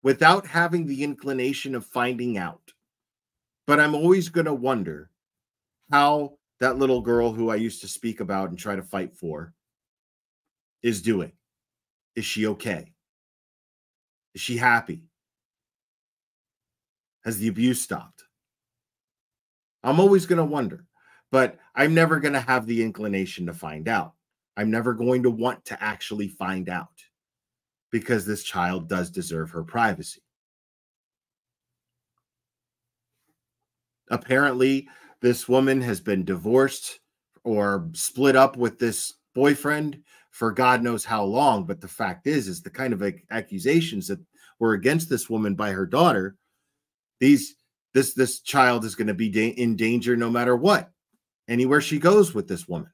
without having the inclination of finding out, but I'm always going to wonder how that little girl who I used to speak about and try to fight for is doing. Is she okay? Is she happy? Has the abuse stopped? I'm always going to wonder, but I'm never going to have the inclination to find out. I'm never going to want to actually find out, because this child does deserve her privacy. Apparently, this woman has been divorced or split up with this boyfriend for God knows how long. But the fact is the kind of accusations that were against this woman by her daughter, this child is going to be in danger no matter what, anywhere she goes with this woman.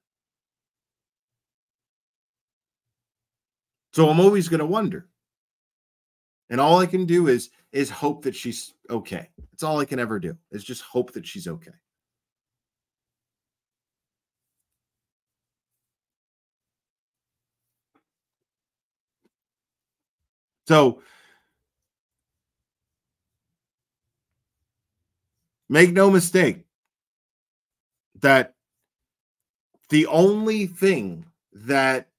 So I'm always going to wonder. And all I can do is hope that she's okay. That's all I can ever do, is just hope that she's okay. So make no mistake that the only thing that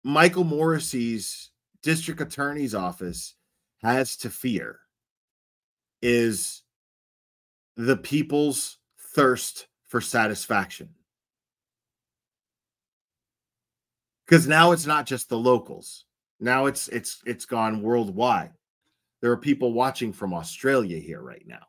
Michael Morrissey's district attorney's office has to fear is the people's thirst for satisfaction. Because now it's not just the locals. Now it's gone worldwide. There are people watching from Australia here right now.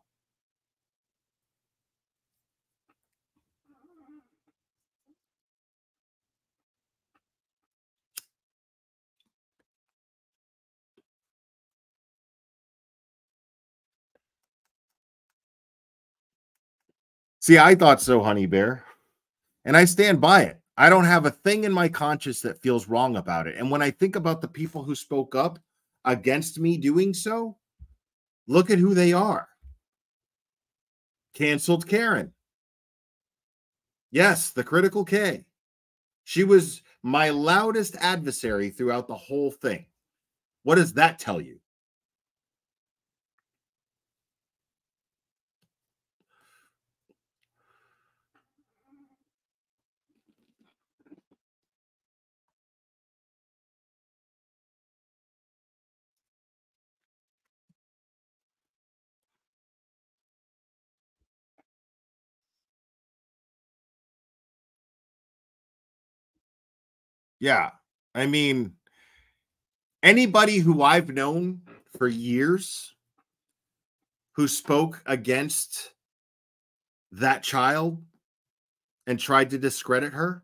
See, I thought so, Honey Bear. And I stand by it. I don't have a thing in my conscience that feels wrong about it. And when I think about the people who spoke up against me doing so, look at who they are. Canceled Karen. Yes, the Critical K. She was my loudest adversary throughout the whole thing. What does that tell you? Yeah. I mean, anybody who I've known for years who spoke against that child and tried to discredit her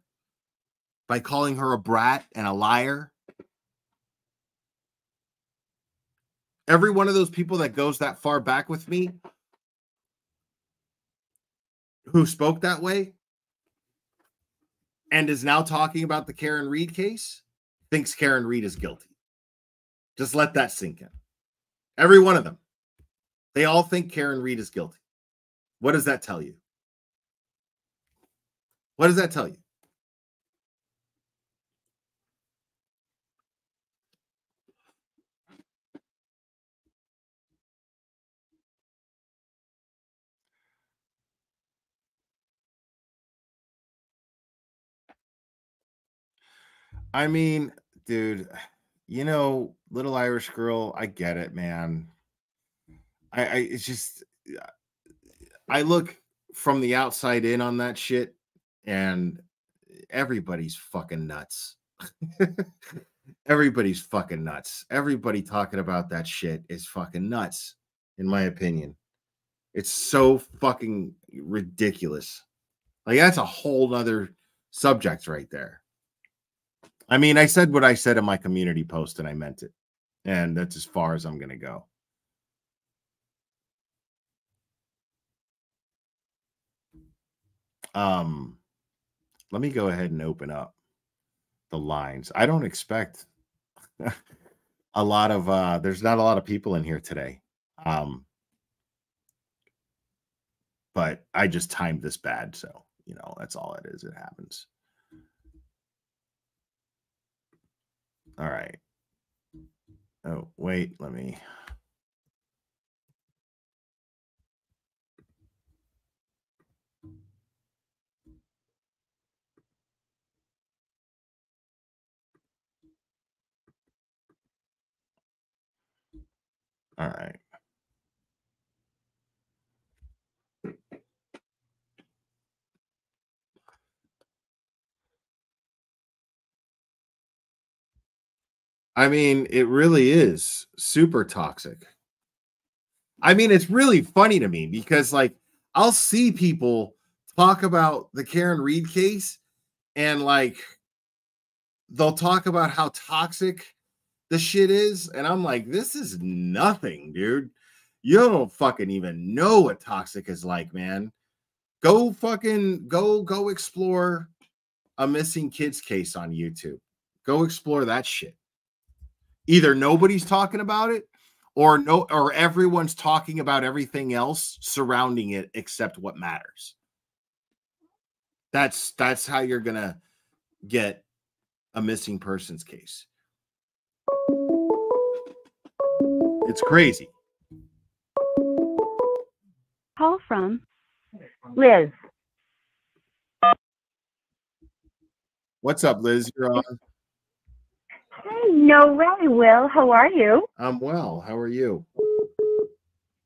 by calling her a brat and a liar. Every one of those people that goes that far back with me who spoke that way and is now talking about the Karen Reed case thinks Karen Reed is guilty. Just let that sink in. Every one of them. They all think Karen Reed is guilty. What does that tell you? What does that tell you? I mean, dude, you know, Little Irish Girl, I get it, man. It's just, I look from the outside in on that shit, and everybody's fucking nuts. Everybody's fucking nuts. Everybody talking about that shit is fucking nuts, in my opinion. It's so fucking ridiculous. Like, that's a whole nother subject right there. I mean, I said what I said in my community post, and I meant it. And that's as far as I'm going to go. Let me go ahead and open up the lines. I don't expect a lot of there's not a lot of people in here today. But I just timed this bad, so you know, that's all it is. It happens. All right. Oh, wait, let me. All right. I mean, it really is super toxic. I mean, it's really funny to me because, like, I'll see people talk about the Karen Reed case and, like, they'll talk about how toxic the shit is. And I'm like, this is nothing, dude. You don't fucking even know what toxic is like, man. Go fucking go explore a missing kids case on YouTube. Go explore that shit. Either nobody's talking about it or everyone's talking about everything else surrounding it except what matters. That's how you're gonna get a missing persons case. It's crazy. Call from Liz. What's up, Liz? You're on. Hey, no way, Will. How are you? I'm well. How are you?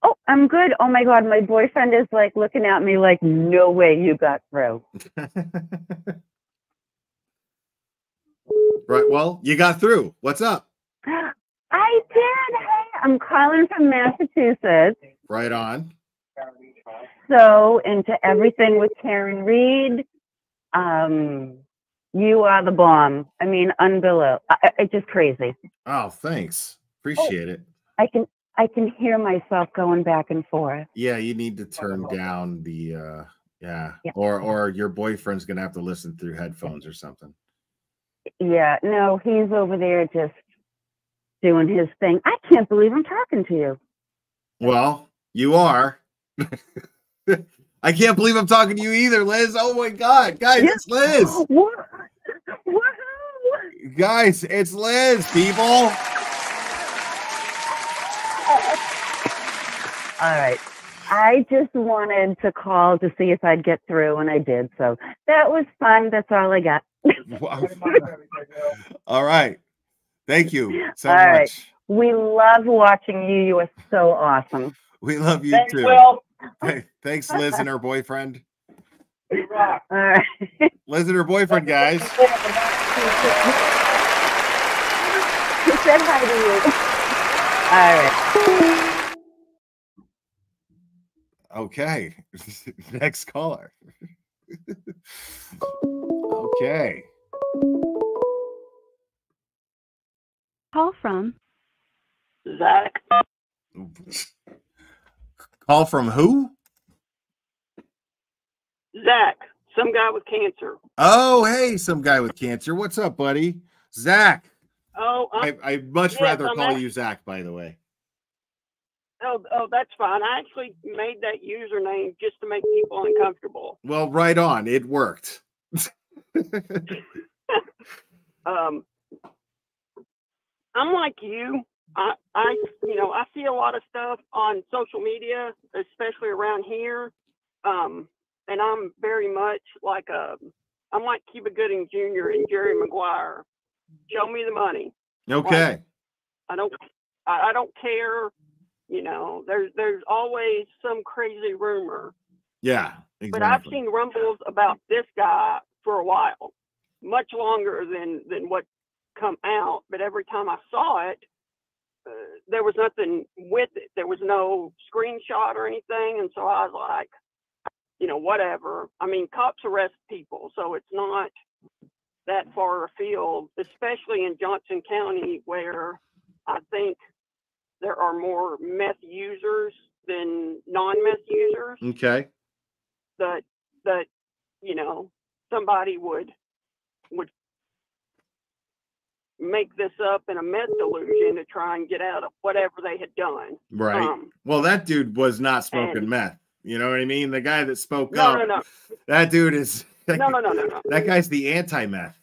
Oh, I'm good. Oh my God, my boyfriend is like looking at me like, no way you got through. Right. Well, you got through. What's up? I did. Hey, I'm calling from Massachusetts. Right on. So into everything with Karen Reed. You are the bomb. I mean, unbelievable. It's just crazy. Oh, thanks. Appreciate it. I can hear myself going back and forth. Yeah, you need to turn down the or your boyfriend's gonna have to listen through headphones or something. Yeah, no, he's over there just doing his thing. I can't believe I'm talking to you. Well, you are. I can't believe I'm talking to you either, Liz. Oh my God, guys, it's Liz. Woohoo! Guys, it's Liz, people. All right. I just wanted to call to see if I'd get through, and I did. So that was fun. That's all I got. Wow. All right. Thank you so All much. right. We love watching you. You are so awesome. We love you Thanks, too. Will. Thanks, Liz and her boyfriend. All right. Liz and her boyfriend, guys. He said hi to you. All right. Okay. Next caller. Okay. Call from Zach. Call from who? Zach, some guy with cancer. Oh, hey, some guy with cancer. What's up, buddy? Zach. Oh, I'd much yes, rather I'm call act- you Zach, by the way. Oh, that's fine. I actually made that username just to make people uncomfortable. Well, right on. It worked. I'm like you. I see a lot of stuff on social media, especially around here. And I'm very much like I'm like Cuba Gooding Jr. and Jerry Maguire. Show me the money. Okay. Like, I don't care. There's always some crazy rumor. Yeah, exactly. But I've seen rumbles about this guy for a while, much longer than what come out. But every time I saw it, there was nothing with it. There was no screenshot or anything. And so I was like, whatever. I mean, cops arrest people, so it's not that far afield, especially in Johnson County, where I think there are more meth users than non-meth users. Okay. That somebody would make this up in a meth delusion to try and get out of whatever they had done. Right. Well, that dude was not smoking meth. You know what I mean? The guy that spoke up. No. That dude is. No. That guy's the anti-meth.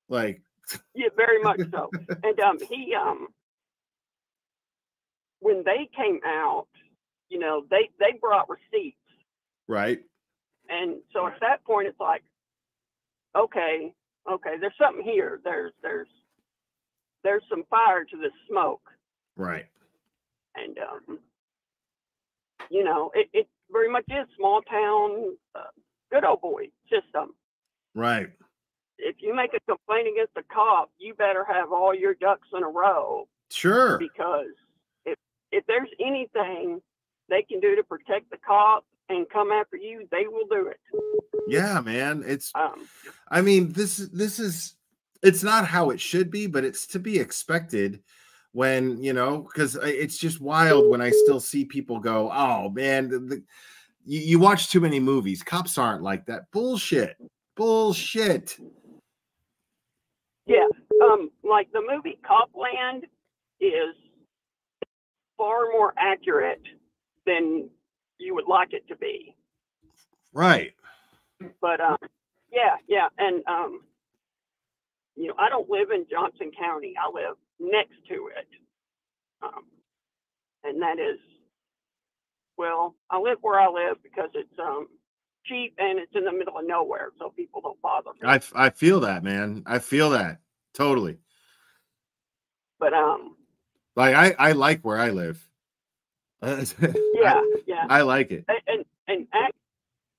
Like. Yeah, very much so. And he when they came out, they brought receipts. Right. And so at that point, it's like, okay, there's something here. There's some fire to this smoke. Right. And it very much is small town, good old boy system. Right. If you make a complaint against a cop, you better have all your ducks in a row. Sure. Because if there's anything they can do to protect the cop and come after you, they will do it. Yeah, man. It's I mean, this is it's not how it should be, but it's to be expected when, because it's just wild when I still see people go, oh man, you watch too many movies. Cops aren't like that. Bullshit. Yeah. Like the movie Copland is far more accurate than you would like it to be. Right. But yeah. And I don't live in Johnson County. I live next to it. And that is, well, I live where I live because it's cheap and it's in the middle of nowhere, so people don't bother me. I feel that, man. I feel that totally. But like I like where I live. Yeah. I like it. And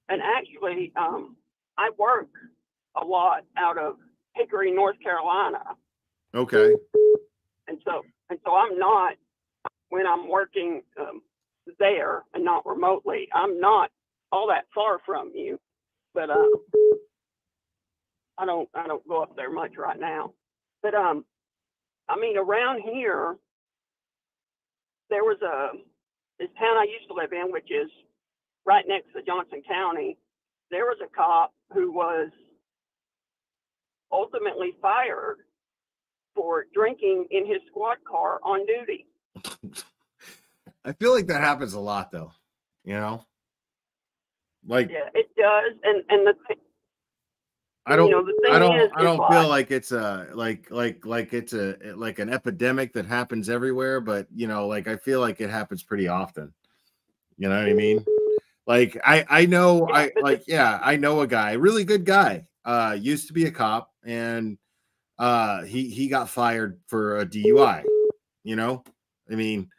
actually, I work a lot out of Hickory, North Carolina. Okay. And so I'm not, when I'm working there and not remotely, I'm not all that far from you, but I don't go up there much right now. But I mean, around here, there was this town I used to live in, which is right next to Johnson County. There was a cop who was ultimately fired for drinking in his squad car on duty. I feel like that happens a lot, though. You know, like yeah, it does. And the I don't, you know, the thing I don't feel like it's a like it's a like an epidemic that happens everywhere, but you know, like I feel like it happens pretty often. You know what I mean? Like I know I know a guy, really good guy, used to be a cop, and he got fired for a DUI. You know, I mean,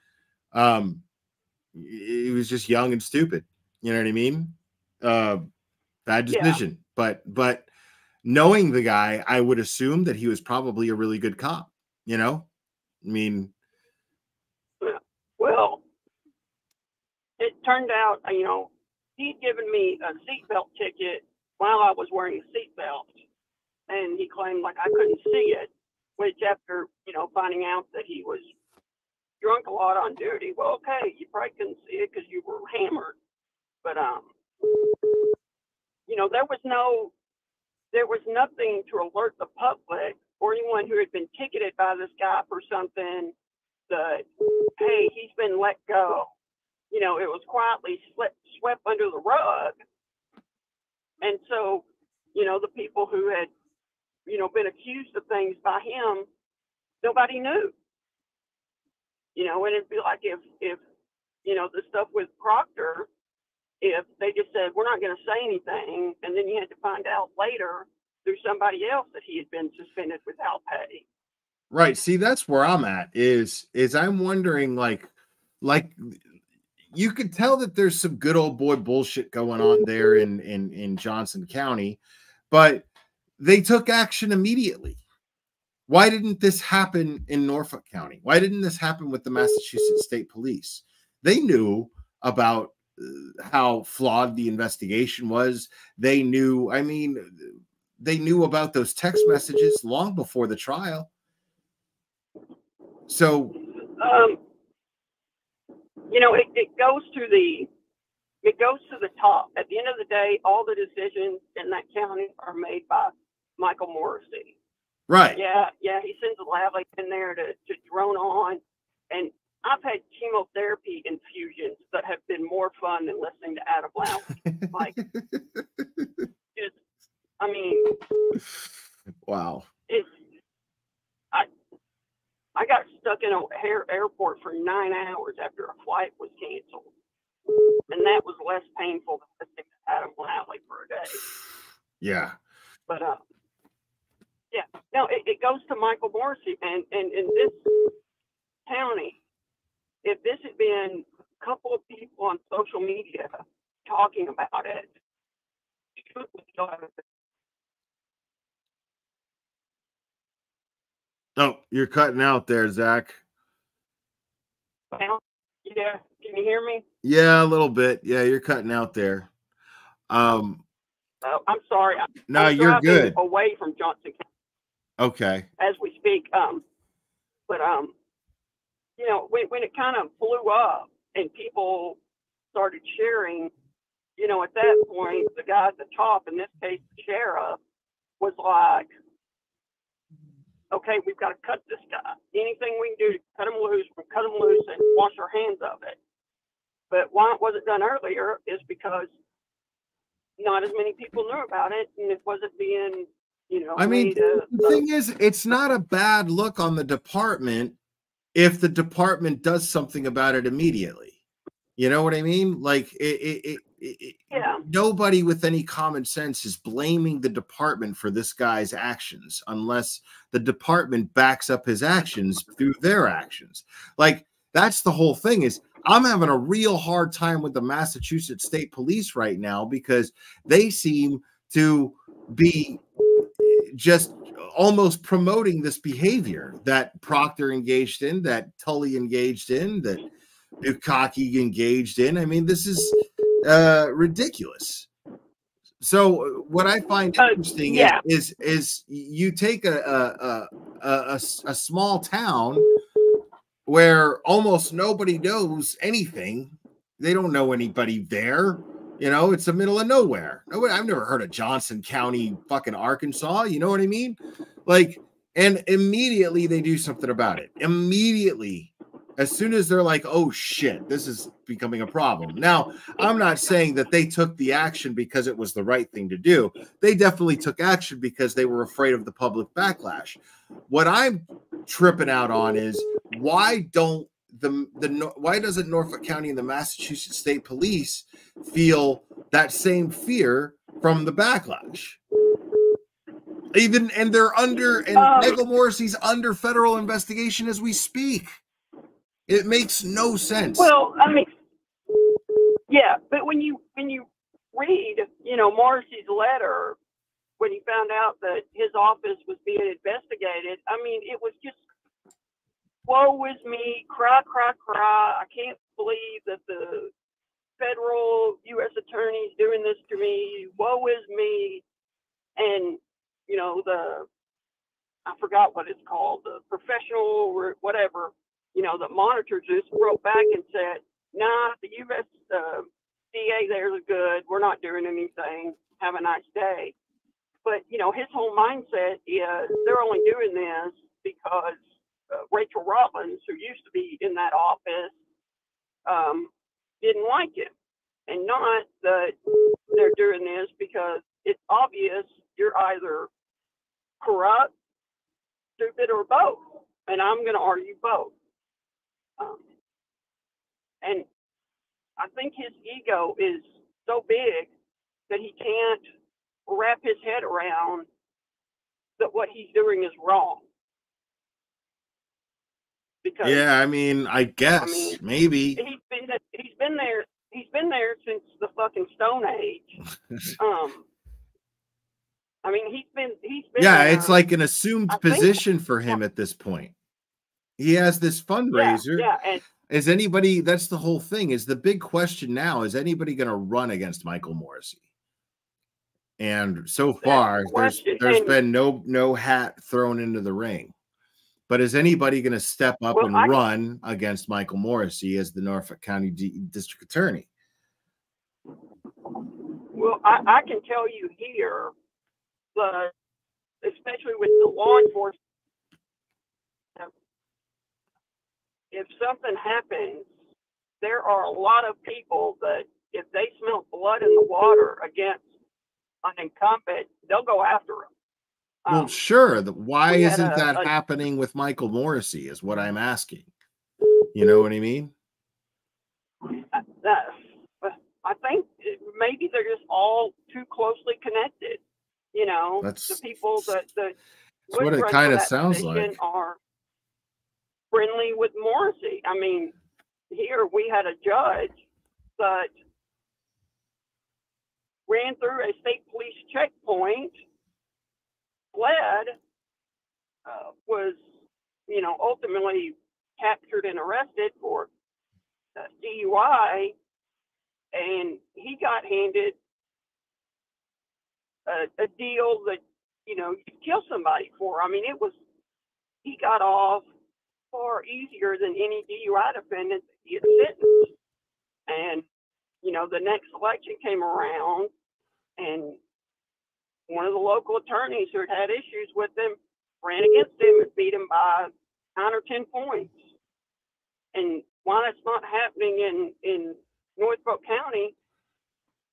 he was just young and stupid. You know what I mean? Bad decision, but knowing the guy, I would assume that he was probably a really good cop. You know, I mean, well, it turned out, you know, he'd given me a seatbelt ticket while I was wearing a seatbelt, and he claimed like I couldn't see it, which after, you know, finding out that he was drunk a lot on duty, well, okay, you probably couldn't see it because you were hammered, but you know, there was nothing to alert the public or anyone who had been ticketed by this guy for something that, hey, he's been let go. You know, it was quietly swept under the rug. And so, you know, the people who had, you know, been accused of things by him, nobody knew. You know, and it'd be like if you know, the stuff with Proctor, if they just said, we're not going to say anything, and then you had to find out later through somebody else that he had been suspended without pay. right. See, that's where I'm at is I'm wondering like you could tell that there's some good old boy bullshit going on there in Johnson County, but they took action immediately. Why didn't this happen in Norfolk County? Why didn't this happen with the Massachusetts State Police? They knew about how flawed the investigation was. They knew, I mean, they knew about those text messages long before the trial. So, you know, it goes to the top. At the end of the day, all the decisions in that county are made by Michael Morrissey. right. Yeah, he sends a lab like in there to drone on, and I've had chemotherapy infusions that have been more fun than listening to Adam Lowry. Like, just, I mean, Wow. I got stuck in a airport for 9 hours after a flight was canceled, and that was less painful than listening to Adam Lowry for a day. Yeah. But yeah, no, it goes to Michael Morrissey, and in this county, if this had been a couple of people on social media talking about it, Oh, you're cutting out there, Zach. yeah, can you hear me? Yeah, a little bit. Yeah, you're cutting out there. I'm sorry. No, I'm you're driving good. away from Johnson County Okay. as we speak. But you know, when it kind of blew up and people started sharing, you know, at that point, the guy at the top, in this case, the sheriff, was like, okay, we've got to cut this guy. Anything we can do to cut him loose, we'll cut him loose and wash our hands of it. But why it wasn't done earlier is because not as many people knew about it, and it wasn't being, you know, I mean, made the thing is, it's not a bad look on the department if the department does something about it immediately. You know what I mean? Like, yeah. Nobody with any common sense is blaming the department for this guy's actions unless the department backs up his actions through their actions. Like, that's the whole thing. Is I'm having a real hard time with the Massachusetts State Police right now because they seem to be just almost promoting this behavior that Proctor engaged in, that Tully engaged in, that Bukaki engaged in. I mean, this is ridiculous. So what I find interesting is you take a small town where almost nobody knows anything. They don't know anybody there. You know, it's the middle of nowhere. I've never heard of Johnson County, fucking Arkansas. You know what I mean? Like, and immediately they do something about it. Immediately, as soon as they're like, oh shit, this is becoming a problem. Now, I'm not saying that they took the action because it was the right thing to do. They definitely took action because they were afraid of the public backlash. What I'm tripping out on is why doesn't Norfolk County and the Massachusetts State Police feel that same fear from the backlash? And they're under, and Michael Morrissey's under federal investigation as we speak. It makes no sense. Well, I mean, yeah, but when you read, Morrissey's letter when he found out that his office was being investigated, I mean, it was just, woe is me, cry, cry, cry. I can't believe that the federal U.S. attorney's doing this to me. Woe is me. And, I forgot what it's called, the professional or whatever, that monitors this wrote back and said, nah, the U.S. DA there's good. We're not doing anything. Have a nice day. But, his whole mindset is they're only doing this because Rachel Rollins, who used to be in that office, didn't like it. And not that they're doing this because it's obvious you're either corrupt, stupid, or both. And I'm going to argue both. And I think his ego is so big that he can't wrap his head around that what he's doing is wrong. Because, yeah, I mean, I guess maybe he's been there since the fucking Stone Age. I mean, he's been yeah, there, it's like an assumed position for him at this point. He has this fundraiser. Yeah, and is anybody? That's the whole thing. Is the big question now? Is anybody going to run against Michael Morrissey? And so far, there's been no hat thrown into the ring. But is anybody going to step up and run against Michael Morrissey as the Norfolk County District Attorney? Well, I can tell you here, but especially with the law enforcement, if something happens, there are a lot of people that if they smell blood in the water against an incumbent, they'll go after him. Well, sure. Why isn't that happening with Michael Morrissey is what I'm asking. You know what I mean? I think maybe they're just all too closely connected. The people that that's what it kind of sounds like. Are friendly with Morrissey. I mean, here we had a judge that ran through a state police checkpoint, fled, was, ultimately captured and arrested for DUI, and he got handed a deal that, you kill somebody for. I mean, he got off far easier than any DUI defendant that he had sentenced. And, the next election came around, and one of the local attorneys who had issues with him ran against him and beat him by 9 or 10 points. And why that's not happening in Norfolk County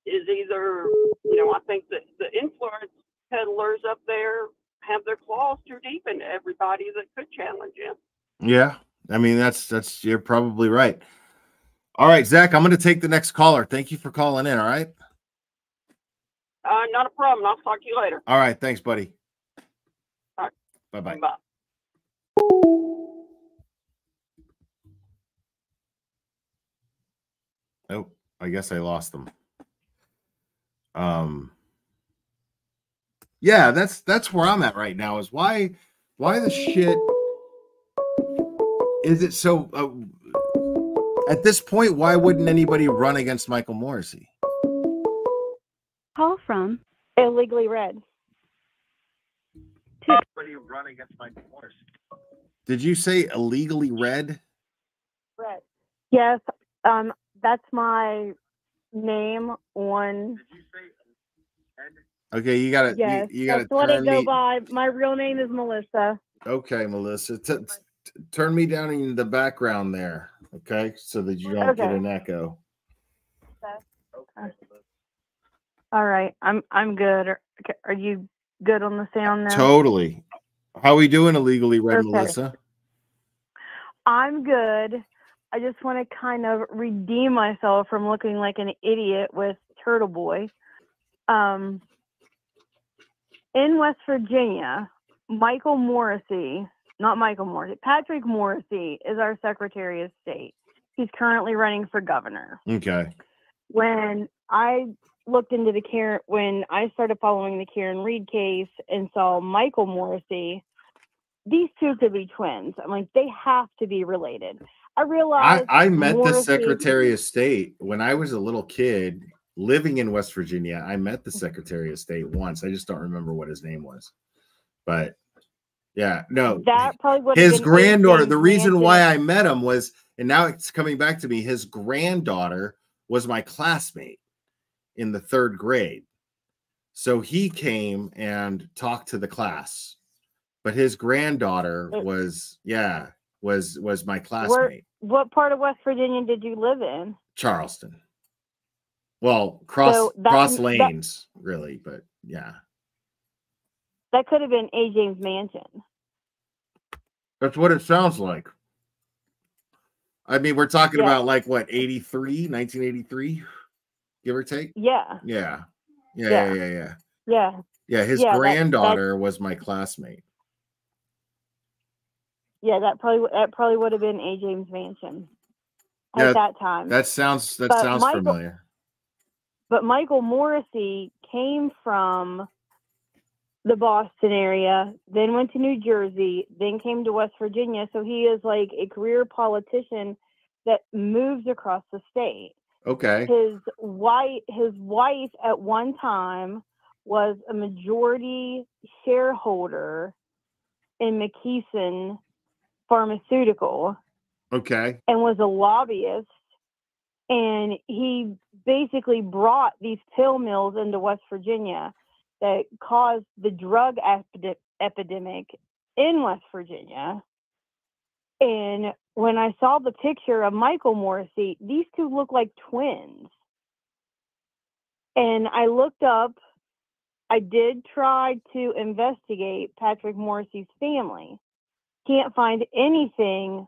is either, I think that the influence peddlers up there have their claws too deep into everybody that could challenge him. Yeah. I mean, that's you're probably right. All right, Zach, I'm going to take the next caller. Thank you for calling in. All right. Not a problem. I'll talk to you later. All right. Thanks, buddy. All right. Bye-bye. Bye. Oh, I guess I lost them. Yeah, that's where I'm at right now. Is why the shit is it so? At this point, why wouldn't anybody run against Michael Morrissey? Call from Illegally read. Anybody run against Michael Morrissey? Did you say illegally read? Read. Yes, that's my name on. Okay, you gotta Yes, you gotta that's what I turn go me. by. My real name is Melissa. Okay, Melissa, turn me down in the background there, okay, so that you don't get Okay. an echo. All right, I'm good. Are you good on the sound now? Totally. How we doing, illegally read, Okay. Melissa? I'm good. I just want to kind of redeem myself from looking like an idiot with Turtle Boy. In West Virginia, Patrick Morrissey is our Secretary of State. He's currently running for governor. Okay. When I looked into when I started following the Karen Reed case and saw Michael Morrissey, these two could be twins. I'm like, they have to be related. I realized I met the Morrissey, Secretary of State when I was a little kid living in West Virginia. I met the Secretary of State once. I just don't remember what his name was. But yeah, no. that probably would have His been granddaughter, AJ the reason why Manson. I met him was, and now it's coming back to me, his granddaughter was my classmate in the 3rd grade. So he came and talked to the class. But his granddaughter was my classmate. What part of West Virginia did you live in? Charleston. Well, cross lanes, really, but yeah. That could have been AJ's mansion. That's what it sounds like. I mean, we're talking about like what, 1983, give or take? Yeah. Yeah. Yeah, His granddaughter was my classmate. Yeah, that probably would have been AJ's mansion at that time. That sounds familiar. But Michael Morrissey came from the Boston area, then went to New Jersey, then came to West Virginia. So he is like a career politician that moves across the state. Okay. His wife at one time was a majority shareholder in McKesson Pharmaceutical. Okay. And was a lobbyist. And he basically brought these pill mills into West Virginia that caused the drug epidemic in West Virginia. And when I saw the picture of Michael Morrissey, these two look like twins. And I looked up, I did try to investigate Patrick Morrissey's family. Can't find anything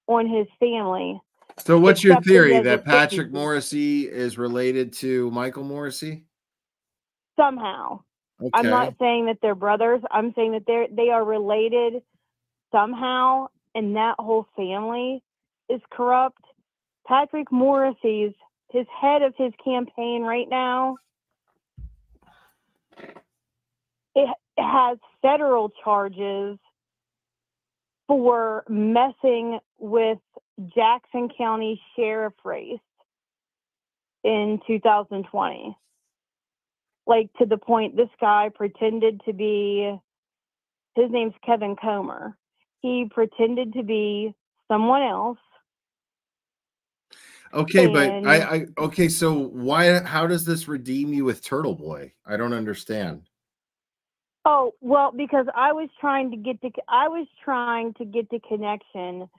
on his family. So what's your theory, that Patrick Morrissey is related to Michael Morrissey? Somehow. Okay. I'm not saying that they're brothers. I'm saying that they are related somehow, and that whole family is corrupt. Patrick Morrissey's his head of his campaign right now. It has federal charges for messing with Jackson County Sheriff race in 2020. Like, to the point, this guy pretended to be, his name's Kevin Comer. He pretended to be someone else. Okay, but okay, so how does this redeem you with Turtle Boy? I don't understand. Oh, well, because I was trying to get the connection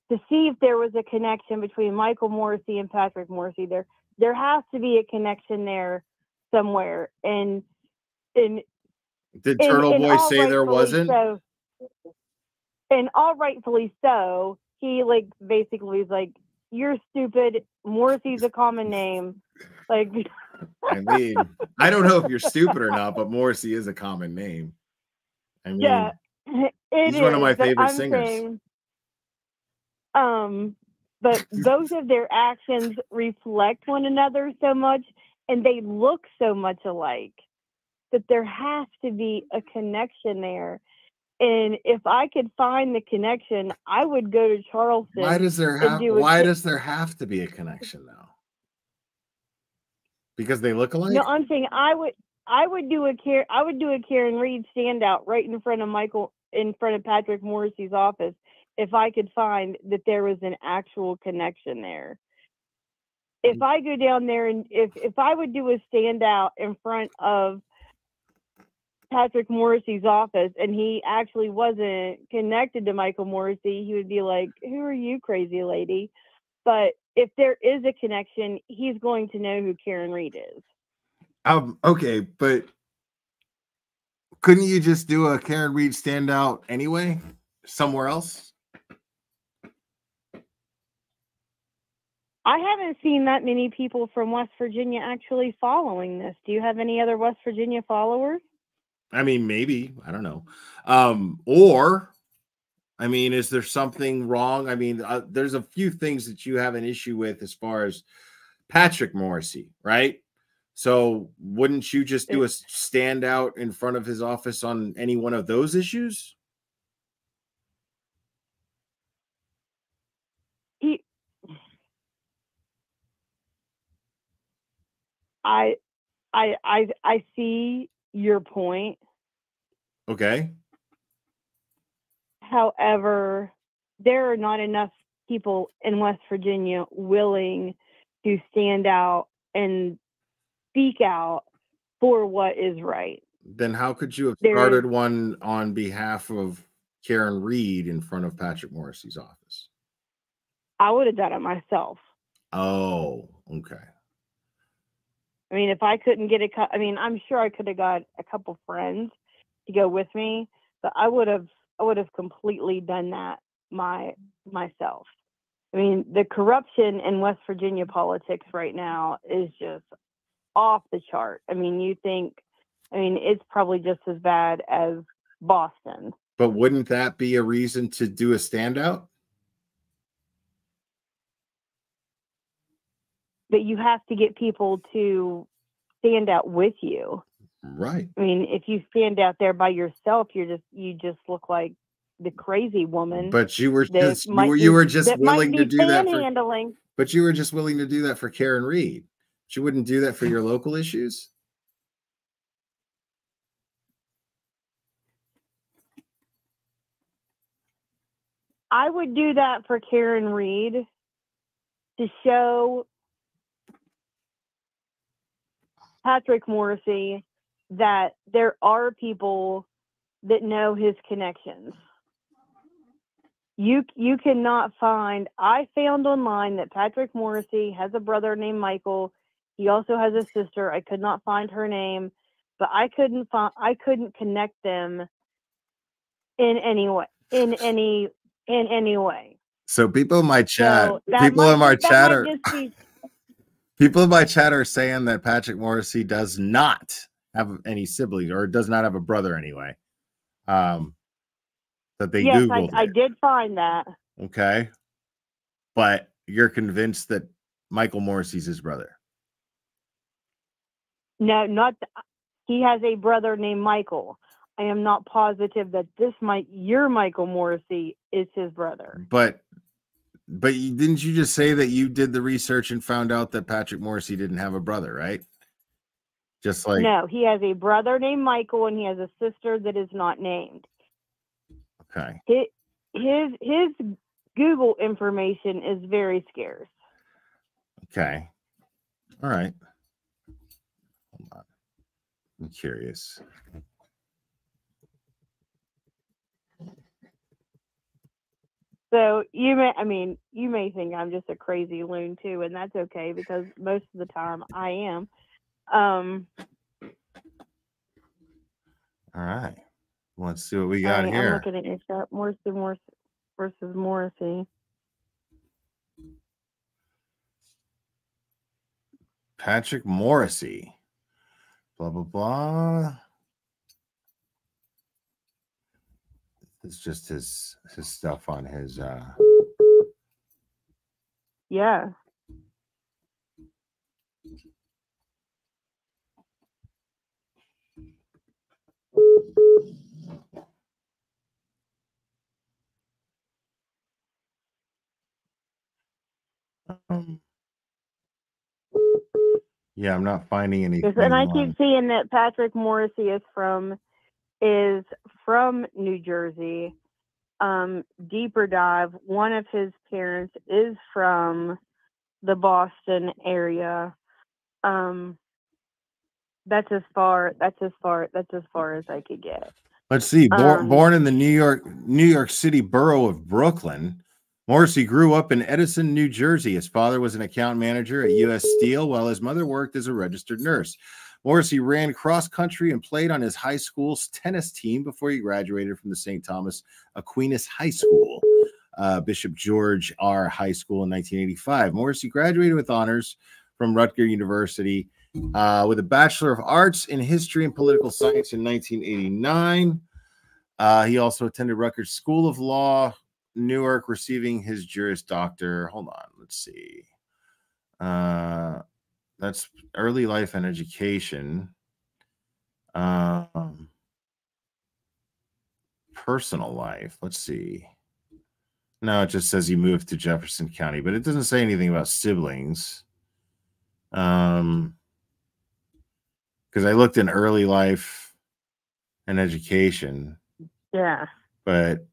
to see if there was a connection between Michael Morrissey and Patrick Morrissey. There has to be a connection there somewhere. And did Turtle Boy say there wasn't? So, and all rightfully so. He basically was like, "You're stupid. Morrissey's a common name." Like, I mean, I don't know if you're stupid or not, but Morrissey is a common name. I mean, yeah, he's one of my favorite singers. Saying, but both of their actions reflect one another so much, and they look so much alike, that there has to be a connection there. And if I could find the connection, I would go to Charleston. Why does there and have do to be a connection though? Because they look alike? No, I'm saying I would do a Karen Reed standout right in front of Patrick Morrissey's office if I could find that there was an actual connection there. If I go down there and if I would do a standout in front of Patrick Morrissey's office and he actually wasn't connected to Michael Morrissey, he would be like, "Who are you, crazy lady?" But if there is a connection, he's going to know who Karen Reed is. Okay, but couldn't you just do a Karen Reed standout anyway, somewhere else? I haven't seen that many people from West Virginia actually following this. Do you have any other West Virginia followers? I mean, maybe, I don't know. Or, I mean, is there something wrong? I mean, there's a few things that you have an issue with as far as Patrick Morrissey, right? So wouldn't you just do a standout in front of his office on any one of those issues? I see your point. Okay. However, there are not enough people in West Virginia willing to stand out and speak out for what is right. Then how could you have started one on behalf of Karen Reed in front of Patrick Morrissey's office? I would have done it myself. Oh, okay. I mean, if I couldn't get I'm sure I could have got a couple friends to go with me, but I would have completely done that myself. I mean, the corruption in West Virginia politics right now is just off the chart. I mean, it's probably just as bad as Boston. But wouldn't that be a reason to do a standout? But you have to get people to stand out with you. Right. I mean, if you stand out there by yourself, you just look like the crazy woman. But you were just willing to do that but you were just willing to do that for Karen Reed. But you wouldn't do that for your local issues? I would do that for Karen Reed to show Patrick Morrissey that there are people that know his connections. You cannot find. I found online that Patrick Morrissey has a brother named Michael. He also has a sister. I could not find her name, but I couldn't connect them in any way. So people in my chat, So people in my chat are saying that Patrick Morrissey does not have any siblings or does not have a brother anyway. That they Googled. I did find that. Okay. But you're convinced that Michael Morrissey's his brother? No, he has a brother named Michael. I am not positive that your Michael Morrissey is his brother. But didn't you just say that you did the research and found out that Patrick Morrissey didn't have a brother, right? Just like no, he has a brother named Michael and he has a sister that is not named. Okay. His Google information is very scarce. Okay. All right. Hold on. I'm curious. So you may think I'm just a crazy loon too, and that's okay because most of the time I am. All right. Let's see what we got here. I'm looking at your chart. Morrissey versus Morrissey. Patrick Morrissey. Blah, blah, blah. It's just his stuff on his Yeah. Yeah, I'm not finding anything. And I on- keep seeing that Patrick Morrissey is from New Jersey. Deeper dive. One of his parents is from the Boston area. That's as far as I could get. Let's see. Born in the New York City borough of Brooklyn, Morrissey grew up in Edison, New Jersey. His father was an account manager at U.S. Steel, while his mother worked as a registered nurse. Morrissey ran cross country and played on his high school's tennis team before he graduated from the St. Thomas Aquinas High School, Bishop George R. High School in 1985. Morrissey graduated with honors from Rutgers University with a Bachelor of Arts in History and Political Science in 1989. He also attended Rutgers School of Law, Newark, receiving his Juris Doctor. Hold on, let's see. That's early life and education. Personal life. Let's see. No, it just says he moved to Jefferson County, but it doesn't say anything about siblings. Because I looked in early life and education. Yeah. But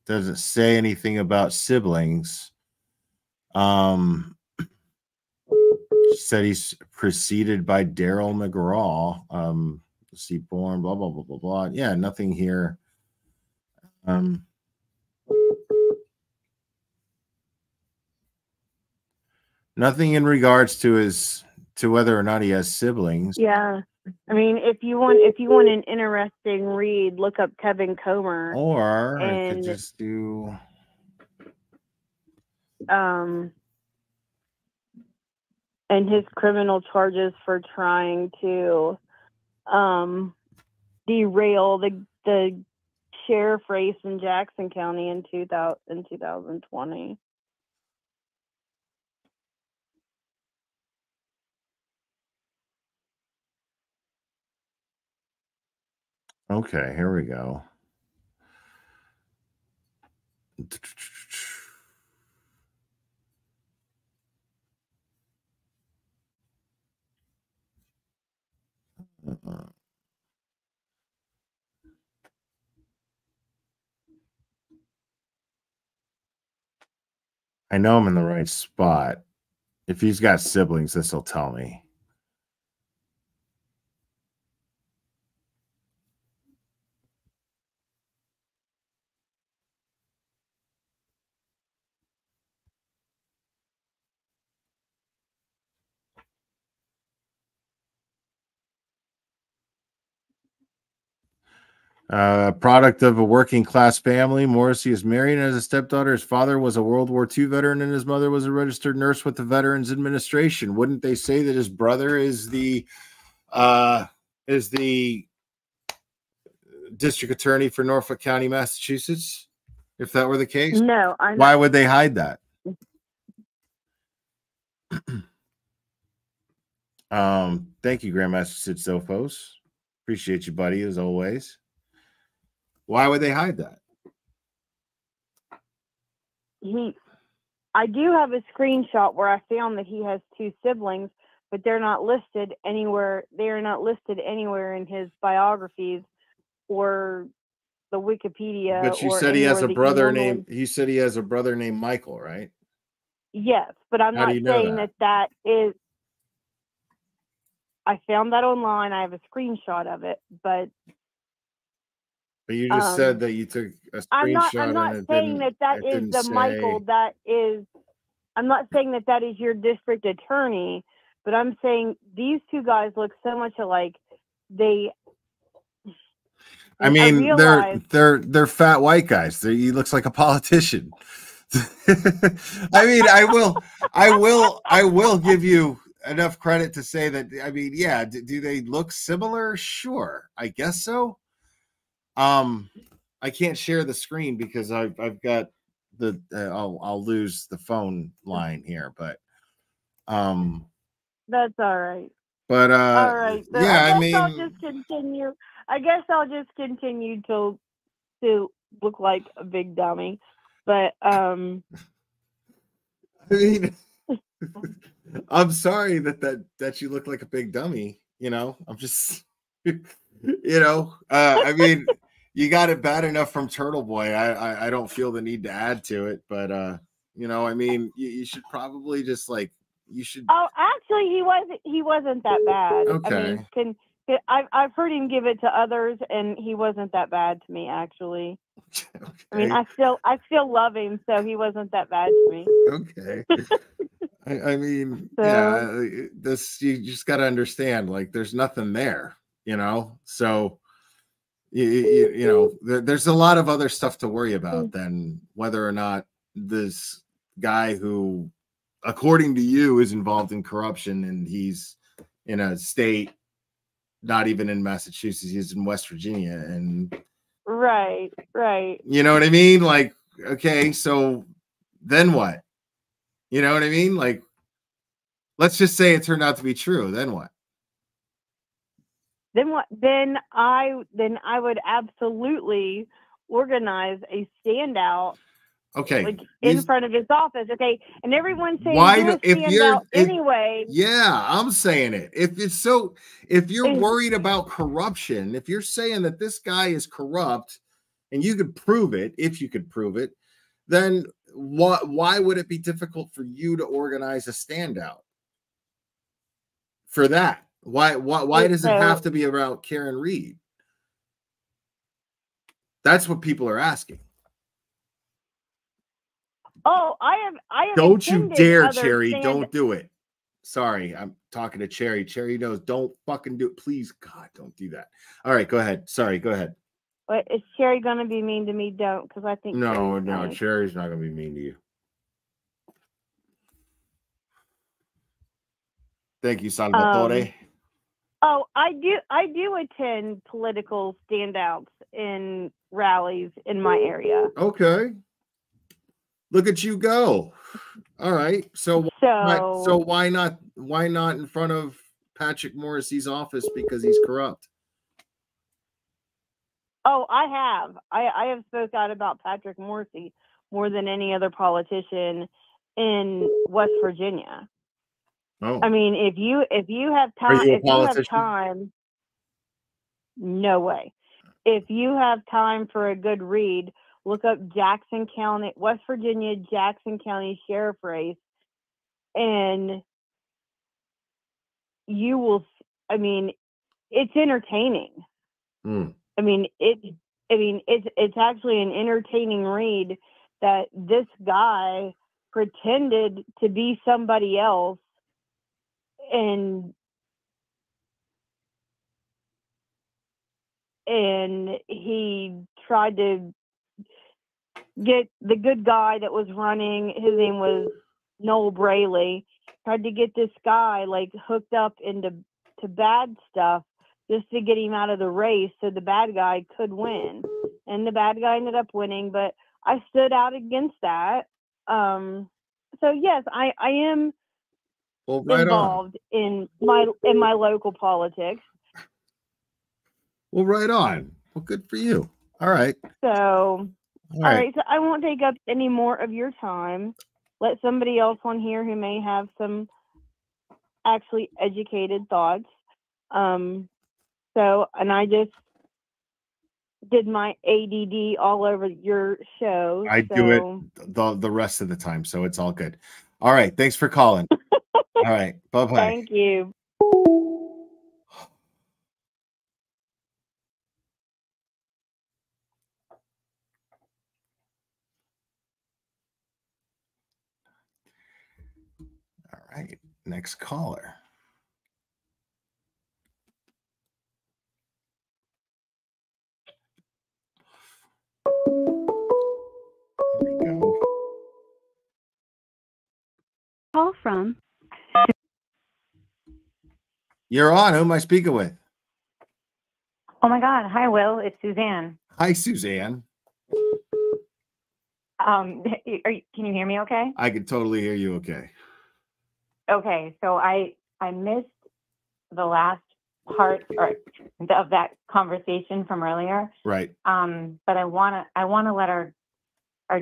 doesn't say anything about siblings. Said he's preceded by Daryl McGraw. Let's see, born, blah, blah, blah, blah, blah. Yeah, nothing here. Nothing in regards to whether or not he has siblings. Yeah. I mean, if you want an interesting read, look up Kevin Comer. Or I could and just do and his criminal charges for trying to derail the sheriff race in Jackson County in 2020. Okay, here we go. I know I'm in the right spot. If he's got siblings, this will tell me. Product of a working class family, Morrissey is married and has a stepdaughter. His father was a World War II veteran and his mother was a registered nurse with the Veterans Administration. Wouldn't they say that his brother is the district attorney for Norfolk County, Massachusetts? If that were the case? No, why would they hide that? Thank you, Grandmaster Sid Sophos. Appreciate you, buddy, as always. Why would they hide that? I do have a screenshot where I found that he has two siblings, but they're not listed anywhere. They are not listed anywhere in his biographies or the Wikipedia. But you or said he has a anywhere that brother normally- named. You said he has a brother named Michael, right? Yes, but I'm How do not you know saying that is. I found that online. I have a screenshot of it, but you just said that you took a screenshot. I'm not and it saying didn't, that it is didn't the say, Michael that is. I'm not saying that is your district attorney, but I'm saying these two guys look so much alike. I mean, realized- they're fat white guys. He looks like a politician. I mean, I will give you enough credit to say that. I mean, yeah. Do they look similar? Sure, I guess so. I can't share the screen because I've got the I'll lose the phone line here, but that's all right. But all right, so yeah, I guess I'll just continue. I guess I'll just continue to look like a big dummy, but I mean, I'm sorry that you look like a big dummy. You know, I'm just, I mean, you got it bad enough from Turtle Boy. I don't feel the need to add to it, but I mean, you should probably just like you should. Oh, actually, he wasn't that bad. I Okay. mean, I've heard him give it to others, and he wasn't that bad to me. Actually, I mean, I still love him, so he wasn't that bad to me. Okay. I mean, So- yeah, this you just got to understand. Like, there's nothing there, So, there's a lot of other stuff to worry about than whether or not this guy who, according to you, is involved in corruption and he's in a state, not even in Massachusetts, he's in West Virginia, and Right. you know what I mean? Like, okay, so then what? You know what I mean? Like, let's just say it turned out to be true. Then what? Then what? Then I would absolutely organize a standout. Okay. Like in front of his office. Okay. And everyone's saying Why do a standout anyway. Yeah, I'm saying it. If you're worried about corruption, if you're saying that this guy is corrupt and you could prove it, if you could prove it, then why would it be difficult for you to organize a standout for that? Why does it have to be about Karen Reed? That's what people are asking. Oh, I have. Don't you dare, other Cherry. Don't do it. Sorry, I'm talking to Cherry. Cherry knows. Don't fucking do it. Please, God, don't do that. All right, go ahead. Sorry, go ahead. But is Cherry gonna be mean to me? Don't, because I think No, Cherry's nice. Cherry's not gonna be mean to you. Thank you, Salvatore. Oh, I do attend political standouts and rallies in my area. Okay. Look at you go. All right. So why not in front of Patrick Morrissey's office because he's corrupt? Oh, I have. I have spoke out about Patrick Morrissey more than any other politician in West Virginia. Oh. I mean, if you have time, Are you a politician? No way. If you have time for a good read, look up Jackson County, West Virginia, Jackson County Sheriff race, and you will. I mean, it's entertaining. I mean, it's actually an entertaining read that this guy pretended to be somebody else and he tried to get the good guy that was running. His name was Noel Braley. Tried to get this guy like hooked up into bad stuff just to get him out of the race so the bad guy could win. And the bad guy ended up winning, but I stood out against that. So yes, I am involved in my local politics. Well, right on. Well, good for you. All right. So All right. So I won't take up any more of your time. Let somebody else on here who may have some actually educated thoughts. And I just did my ADD all over your show. I do it the rest of the time, so it's all good. All right. Thanks for calling. All right. Bye-bye. Thank you. All right. Next caller. Here we go. Call from. You're on. Who am I speaking with? Oh my God. Hi, Will. It's Suzanne. Hi, Suzanne. Can you hear me okay? I can totally hear you okay. Okay. So I missed the last part of that conversation from earlier. Right. But I wanna let our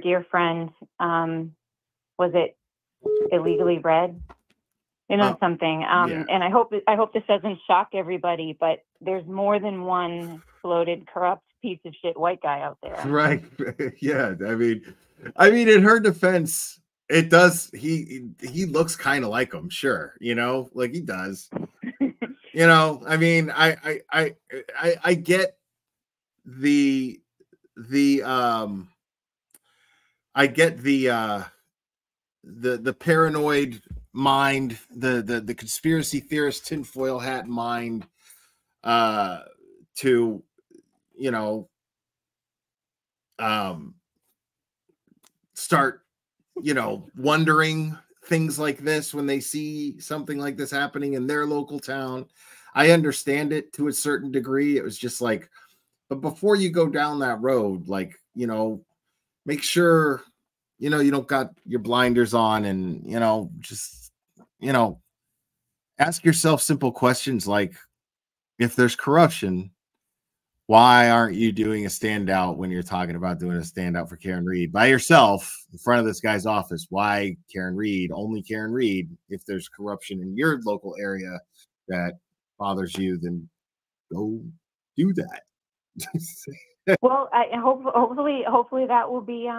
dear friend, was it illegally bred. You know something. yeah. And I hope this doesn't shock everybody, but there's more than one bloated, corrupt piece of shit white guy out there. Right. Yeah. I mean, in her defense, it does. He looks kind of like him. Sure. You know, like he does. You know, I mean, I get I get the paranoid mind, the conspiracy theorist tinfoil hat mind, to, you know, start, you know, wondering things like this when they see something like this happening in their local town. I understand it to a certain degree. It was just like, but before you go down that road, like, you know, make sure, you know, you don't got your blinders on, and, you know, just, you know, ask yourself simple questions like, if there's corruption, why aren't you doing a standout when you're talking about doing a standout for Karen Reed by yourself in front of this guy's office? Why Karen Reed, only Karen Reed? If there's corruption in your local area that bothers you, then go do that. Well, hopefully that will be,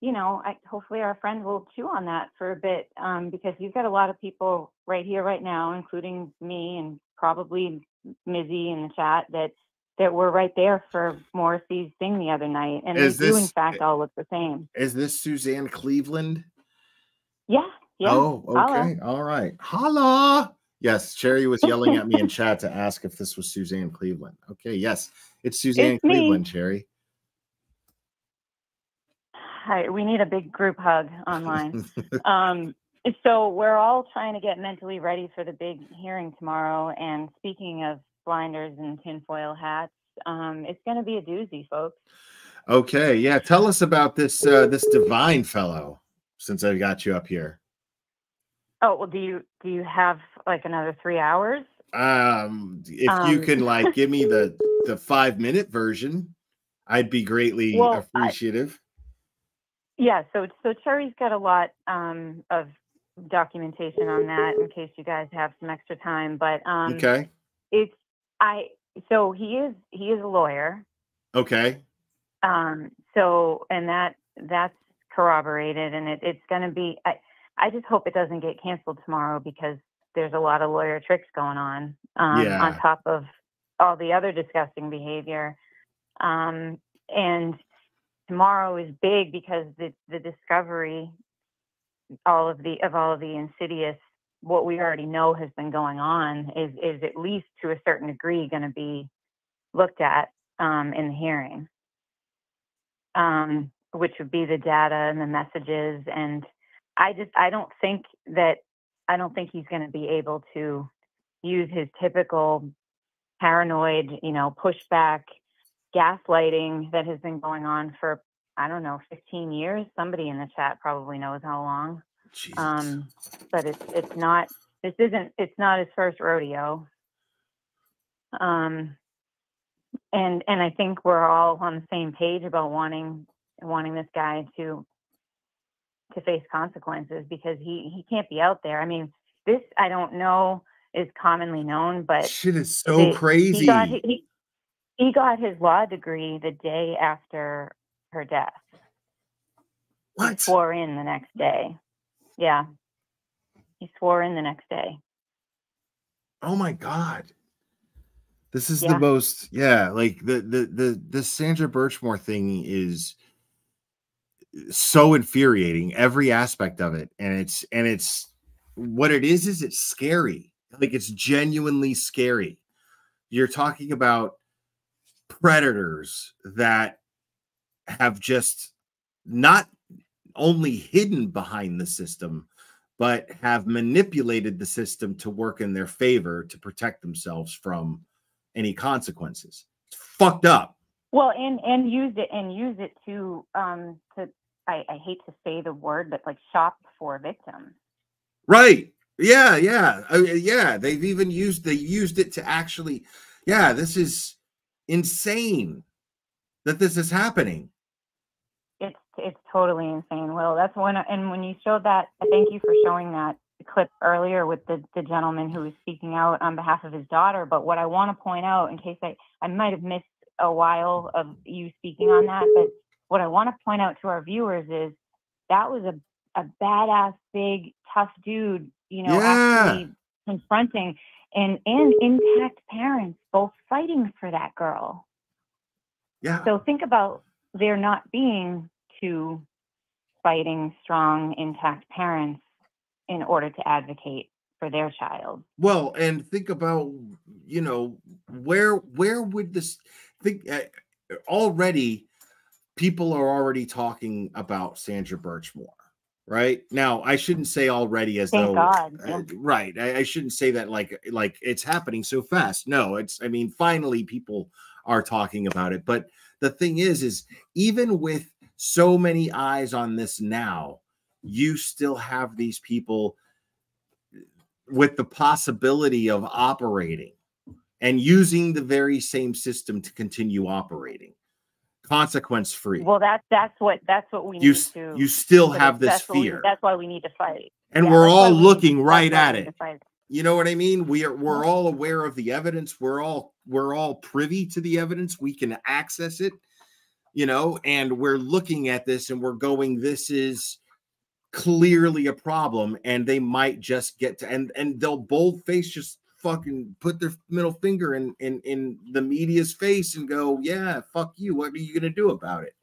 you know, hopefully our friend will chew on that for a bit, because you've got a lot of people right here, right now, including me and probably Mizzy in the chat, that were right there for Morrissey's thing the other night, and they do in fact all look the same. Is this Suzanne Cleveland? Yeah. Oh, okay. Holla. All right. Holla. Yes, Cherry was yelling at me in chat to ask if this was Suzanne Cleveland. Okay, yes, it's Suzanne Cleveland, Cherry. Hi, we need a big group hug online. So we're all trying to get mentally ready for the big hearing tomorrow. And speaking of blinders and tinfoil hats, it's going to be a doozy, folks. Okay, yeah. Tell us about this this divine fellow, since I've got you up here. Oh, well, do you have like another 3 hours? If you can like give me the 5-minute version, I'd be greatly appreciative. Yeah, so Cherry's got a lot of documentation on that in case you guys have some extra time. But okay, so he is a lawyer. Okay. So and that's corroborated, and it's going to be. I just hope it doesn't get canceled tomorrow, because there's a lot of lawyer tricks going on on top of all the other disgusting behavior. And tomorrow is big because the discovery, all of the insidious, what we already know has been going on, is at least to a certain degree going to be looked at in the hearing, which would be the data and the messages. And I don't think he's going to be able to use his typical paranoid, pushback, gaslighting that has been going on for, I don't know, 15 years. Somebody in the chat probably knows how long. But it's not his first rodeo. And I think we're all on the same page about wanting this guy to face consequences, because he can't be out there. I mean, this, I don't know, is commonly known, but shit is so crazy. He got his law degree the day after her death. What? He swore in the next day. Yeah. He swore in the next day. Oh my God. This is the most, like the Sandra Birchmore thing is so infuriating, every aspect of it. And it's what it is it's scary. Like, it's genuinely scary. You're talking about predators that have just not only hidden behind the system, but have manipulated the system to work in their favor to protect themselves from any consequences. It's fucked up. Well, and use it to I hate to say the word, but like shop for victims. Right. Yeah. Yeah. They used it to actually, this is insane that this is happening. it's totally insane, Will. That's when you showed that, thank you for showing that clip earlier with the gentleman who was speaking out on behalf of his daughter. But what I want to point out, in case I might have missed a while of you speaking on that, but what I want to point out to our viewers is that was a badass, big, tough dude, actually confronting and intact parents both fighting for that girl. Yeah. So think about there not being two fighting, strong, intact parents in order to advocate for their child. Well, and think about, where would this think already people are already talking about Sandra Birchmore, right? Now, I shouldn't say already as Thank though God. Yeah. Right. I shouldn't say that like it's happening so fast. No, finally people are talking about it. But the thing is even with so many eyes on this now, you still have these people with the possibility of operating and using the very same system to continue operating, consequence free. Well, that's what we need to. You still have this fear. That's why we need to fight. And Yeah, we're all looking right at it. You know what I mean? We're all aware of the evidence. We're all privy to the evidence. We can access it, and we're looking at this and we're going, this is clearly a problem, and they might just get to and they'll boldface just fucking put their middle finger in the media's face and go, yeah, fuck you. What are you gonna do about it?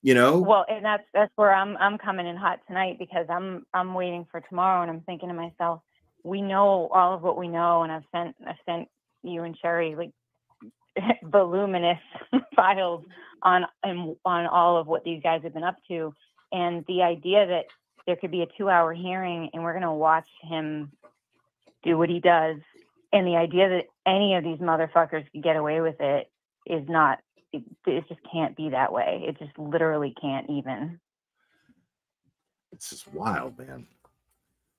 Well, and that's where I'm coming in hot tonight, because I'm waiting for tomorrow, and I'm thinking to myself, we know all of what we know, and I've sent you and Sherry like voluminous files on all of what these guys have been up to, and the idea that there could be a 2-hour hearing and we're going to watch him do what he does, and the idea that any of these motherfuckers could get away with it is not. It just can't be that way. It just literally can't even. It's just wild, man.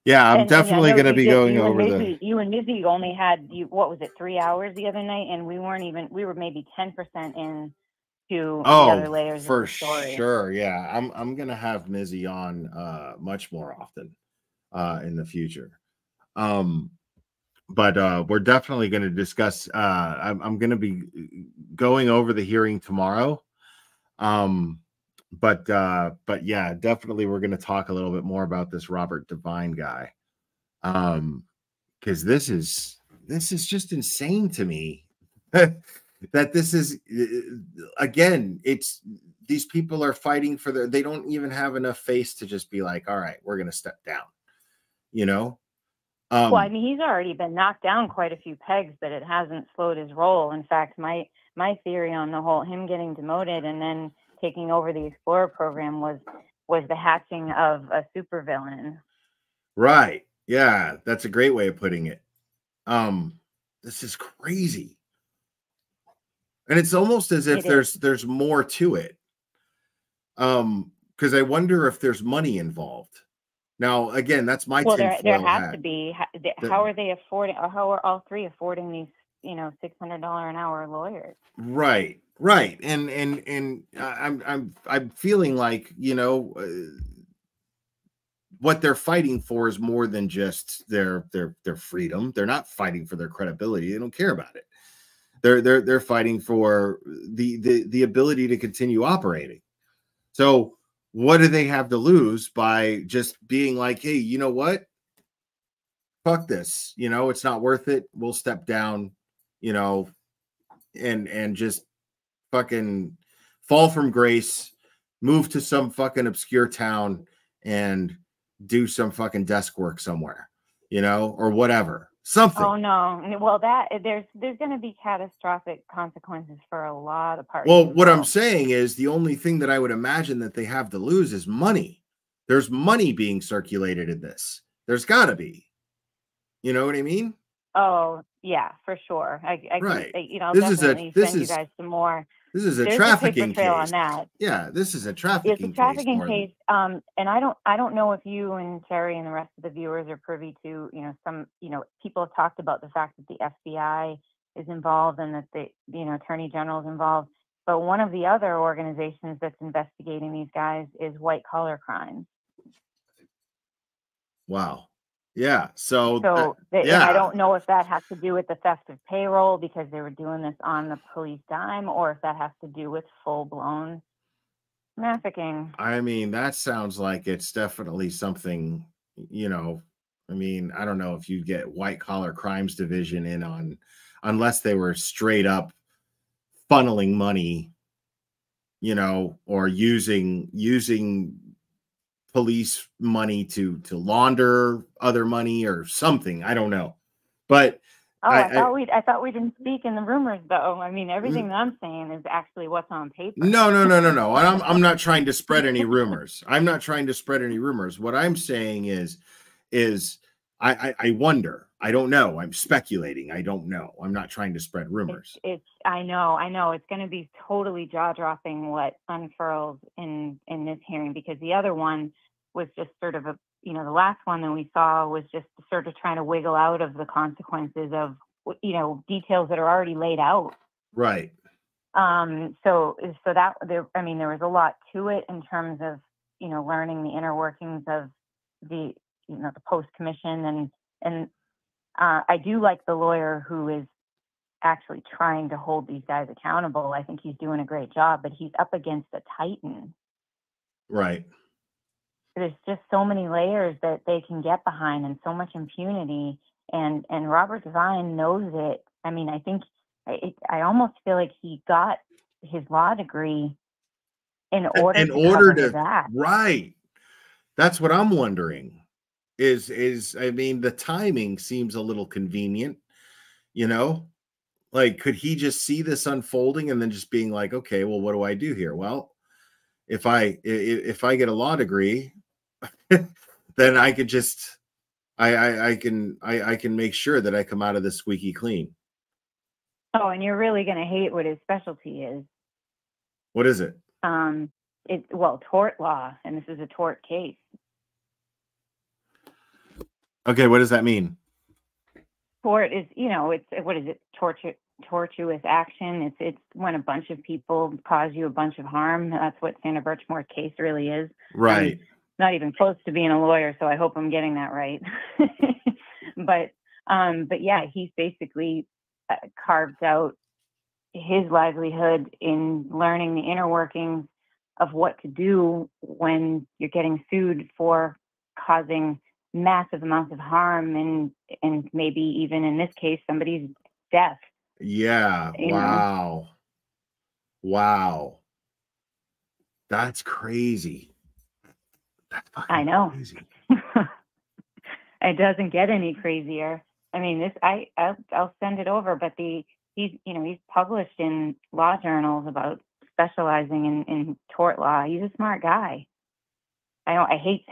Yeah, I'm definitely going to be going over You and Mizzy only had, what was it, 3 hours the other night, and we were maybe 10% in to the other layers for of the story. sure. Yeah, I'm going to have Mizzy on much more often in the future. But we're definitely going to discuss. I'm going to be going over the hearing tomorrow. But yeah, definitely we're going to talk a little bit more about this Robert Devine guy. Because this is just insane to me. That this is again, it's these people are fighting for they don't even have enough face to just be like, all right, we're going to step down. Well, I mean, he's already been knocked down quite a few pegs, but it hasn't slowed his roll. In fact, my theory on the whole him getting demoted and then taking over the Explorer program was the hatching of a supervillain. Right. Yeah, that's a great way of putting it. This is crazy. And it's almost as if there's more to it. Because I wonder if there's money involved. Now, again, that's my there has to be. How are they affording? Or how are all three affording these, $600 an hour lawyers? Right, and I'm feeling like what they're fighting for is more than just their freedom. They're not fighting for their credibility. They don't care about it. They're fighting for the ability to continue operating. So what do they have to lose by just being like, hey, you know what? Fuck this. It's not worth it. We'll step down, and just fucking fall from grace, move to some fucking obscure town and do some fucking desk work somewhere, or whatever. Something. Oh no! Well, there's going to be catastrophic consequences for a lot of parties. Well, what I'm saying is the only thing that I would imagine that they have to lose is money. There's money being circulated in this. There's got to be. You know what I mean? Oh yeah, for sure. Right. I'll definitely send you guys some more. This is a There's trafficking a paper trail case. On that. Yeah, this is a trafficking case. It's a trafficking case. And I don't know if you and Terry and the rest of the viewers are privy to, some, people have talked about the fact that the FBI is involved and that the, Attorney General is involved. But one of the other organizations that's investigating these guys is white collar crimes. Wow. Yeah. So, And I don't know if that has to do with the theft of payroll because they were doing this on the police dime, or if that has to do with full blown trafficking. I mean, that sounds like it's definitely something, you know. I mean, I don't know if you get white collar crimes division in on, unless they were straight up funneling money, you know, or using police money to launder other money or something. I don't know. But I thought we didn't speak in the rumors though. I mean, everything that I'm saying is actually what's on paper. No. I'm not trying to spread any rumors. I'm not trying to spread any rumors. What I'm saying is I wonder. I don't know. I'm speculating. I don't know. I'm not trying to spread rumors. I know. It's going to be totally jaw-dropping what unfurls in this hearing, because the other one was just sort of the last one that we saw was just sort of trying to wiggle out of the consequences of, details that are already laid out. Right. So that there was a lot to it in terms of, learning the inner workings of the post commission, and I do like the lawyer who is actually trying to hold these guys accountable. I think he's doing a great job, but he's up against a titan. Right. There's just so many layers that they can get behind and so much impunity. And Robert Devine knows it. I mean, I think I almost feel like he got his law degree in order to cover that. Right. That's what I'm wondering. I mean, the timing seems a little convenient, like, could he just see this unfolding and then just being like, okay, well, what do I do here? Well, if I get a law degree, then I could just, I can make sure that I come out of this squeaky clean. Oh, and you're really going to hate what his specialty is. What is it? Tort law, and this is a tort case. Okay, what does that mean? Tort is, what is it? Tortuous action. It's when a bunch of people cause you a bunch of harm. That's what Sandra Birchmore's case really is. Right. I'm not even close to being a lawyer, so I hope I'm getting that right. But yeah, he's basically carved out his livelihood in learning the inner workings of what to do when you're getting sued for causing massive amounts of harm and maybe even in this case somebody's death. Yeah. Wow. That's crazy. I know. Crazy. It doesn't get any crazier. I mean, I'll send it over, but he's published in law journals about specializing in tort law. He's a smart guy. I hate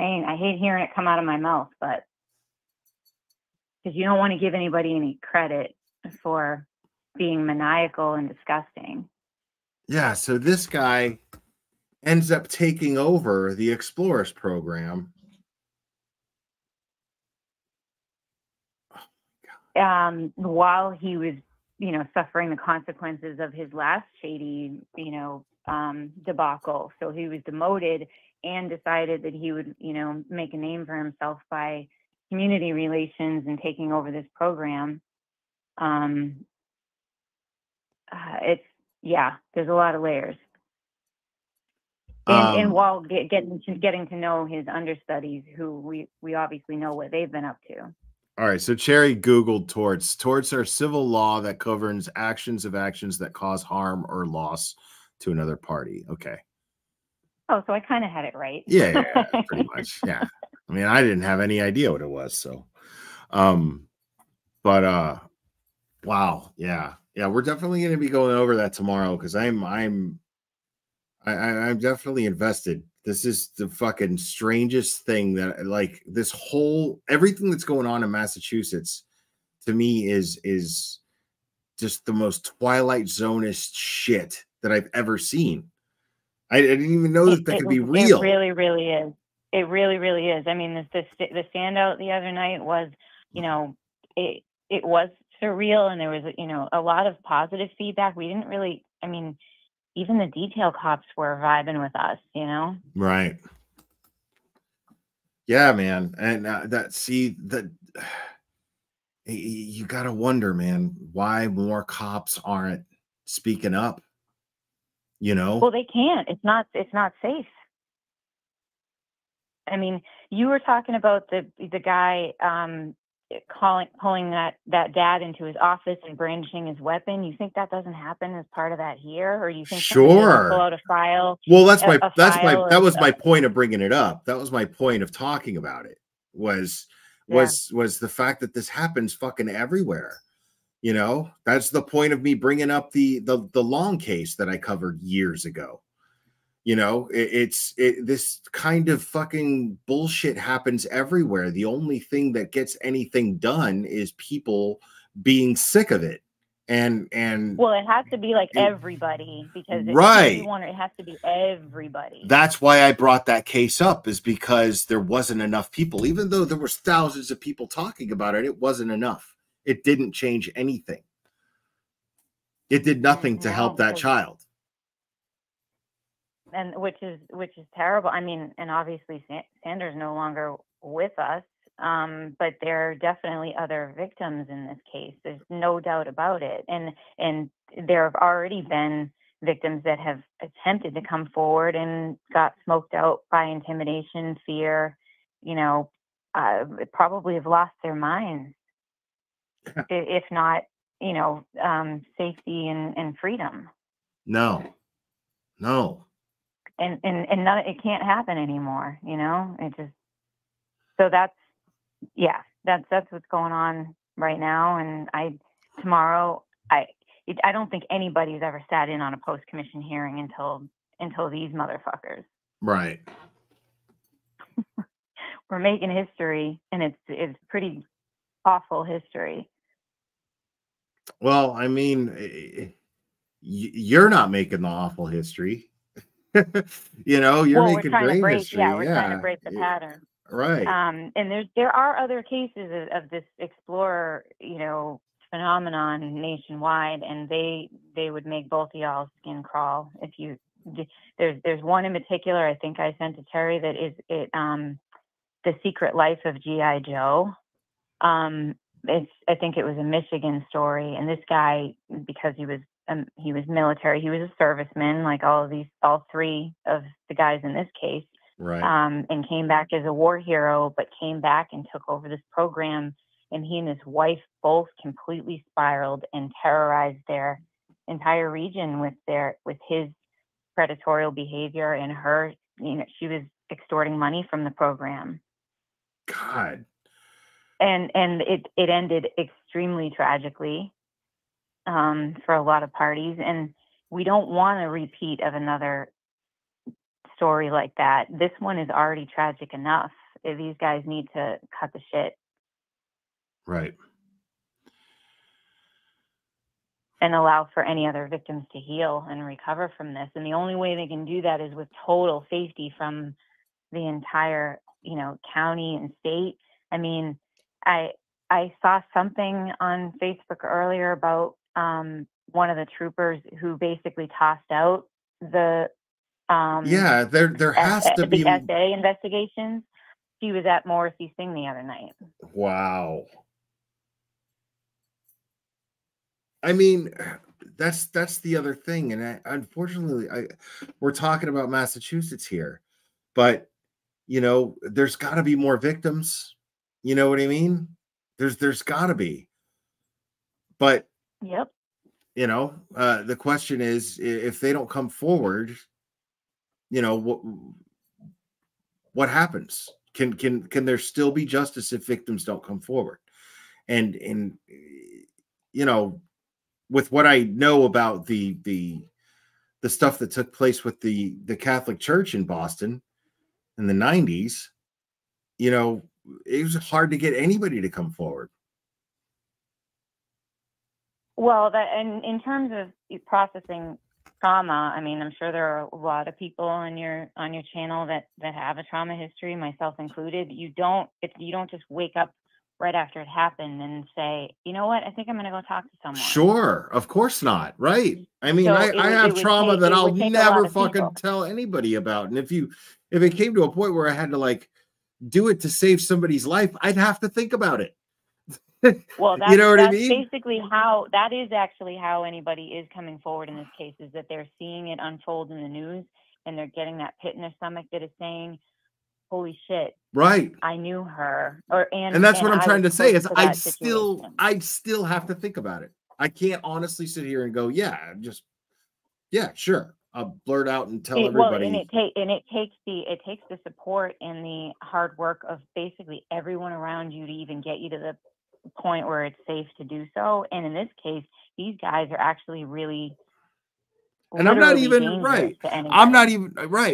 hearing it come out of my mouth, but because you don't want to give anybody any credit for being maniacal and disgusting. Yeah. So this guy ends up taking over the Explorers program. While he was, suffering the consequences of his last shady, debacle. So he was demoted and decided that he would, make a name for himself by community relations and taking over this program. There's a lot of layers. And while getting to know his understudies, who we obviously know what they've been up to. All right, so Cherry Googled torts. Torts are civil law that governs actions that cause harm or loss to another party. Okay. Oh, so I kind of had it right. Yeah, pretty much. Yeah. I mean, I didn't have any idea what it was. So, wow. Yeah. We're definitely going to be going over that tomorrow because I'm definitely invested. This is the fucking strangest thing that, like, this whole everything that's going on in Massachusetts to me is just the most Twilight Zone-ish shit that I've ever seen. I didn't even know that could be real. It really, really is. It really, really is. I mean, the standout the other night was, it was surreal, and there was, a lot of positive feedback. We didn't really, even the detail cops were vibing with us, you know? Right. Yeah, man. And you got to wonder, man, why more cops aren't speaking up, you know? Well, they can't. It's not safe. I mean, you were talking about the guy pulling that dad into his office and brandishing his weapon. You think that doesn't happen as part of that here, or you think somebody doesn't pull out a file? Well, that was my point of bringing it up. That was my point of talking about it. Was the fact that this happens fucking everywhere. You know, that's the point of me bringing up the Long case that I covered years ago. You know, this kind of fucking bullshit happens everywhere. The only thing that gets anything done is people being sick of it. And well, it has to be like everybody, because it has to be everybody. That's why I brought that case up, is because there wasn't enough people. Even though there was thousands of people talking about it, it wasn't enough. It didn't change anything. It did nothing to help that child. And which is terrible. I mean, and obviously Sanders no longer with us, but there are definitely other victims in this case. There's no doubt about it. And there have already been victims that have attempted to come forward and got smoked out by intimidation, fear, you know, probably have lost their minds, if not, you know, safety and freedom. No. And none, it can't happen anymore, you know. It just, so that's what's going on right now. And tomorrow I don't think anybody's ever sat in on a post-commission hearing until these motherfuckers. Right. We're making history, and it's pretty awful history. Well, I mean, you're not making the awful history. You know, you're making great history. Yeah, we're trying to break the pattern. Right. And there are other cases of this explorer, you know, phenomenon nationwide, and they would make both of y'all's skin crawl. If you, there's one in particular I think I sent to Terry that is The Secret Life of G.I. Joe. I think it was a Michigan story, and this guy, because he was military, he was a serviceman, like all three of the guys in this case, right? And came back as a war hero, but came back and took over this program, and he and his wife both completely spiraled and terrorized their entire region with his predatory behavior, and her, you know, she was extorting money from the program. God. And it ended extremely tragically for a lot of parties, and we don't want a repeat of another story like that. This one is already tragic enough. These guys need to cut the shit. Right. And allow for any other victims to heal and recover from this. And the only way they can do that is with total safety from the entire, you know, county and state. I mean, I saw something on Facebook earlier about one of the troopers who basically tossed out the there has to be the SA investigations. She was at Morrissey Singh the other night. Wow. I mean, that's the other thing, and unfortunately, we're talking about Massachusetts here, but you know, there's got to be more victims. You know what I mean? There's got to be, but yep. You know, the question is, if they don't come forward, you know, what happens? Can there still be justice if victims don't come forward? And you know, with what I know about the stuff that took place with the Catholic Church in Boston in the 90s, you know, it was hard to get anybody to come forward. Well, and in terms of processing trauma, I mean, I'm sure there are a lot of people on your channel that have a trauma history, myself included. You don't just wake up right after it happened and say, you know what, I think I'm going to go talk to someone. Sure, of course not. Right. I mean, So I have trauma that I'll take a never lot of fucking people. tell anybody about. And if it came to a point where I had to like do it to save somebody's life, I'd have to think about it. Well, You know what I that's mean? basically how, that is actually how anybody is coming forward in this case, is that they're seeing it unfold in the news and they're getting that pit in their stomach that is saying, holy shit, Right. I knew her. And that's what I'm I trying to was say close is to that situation. I'd still have to think about it. I can't honestly sit here and go, yeah, sure. I'll blurt out and tell everybody. Well, and it takes the support and the hard work of basically everyone around you to even get you to the point where it's safe to do so. And in this case, these guys are actually really, and I'm not even right.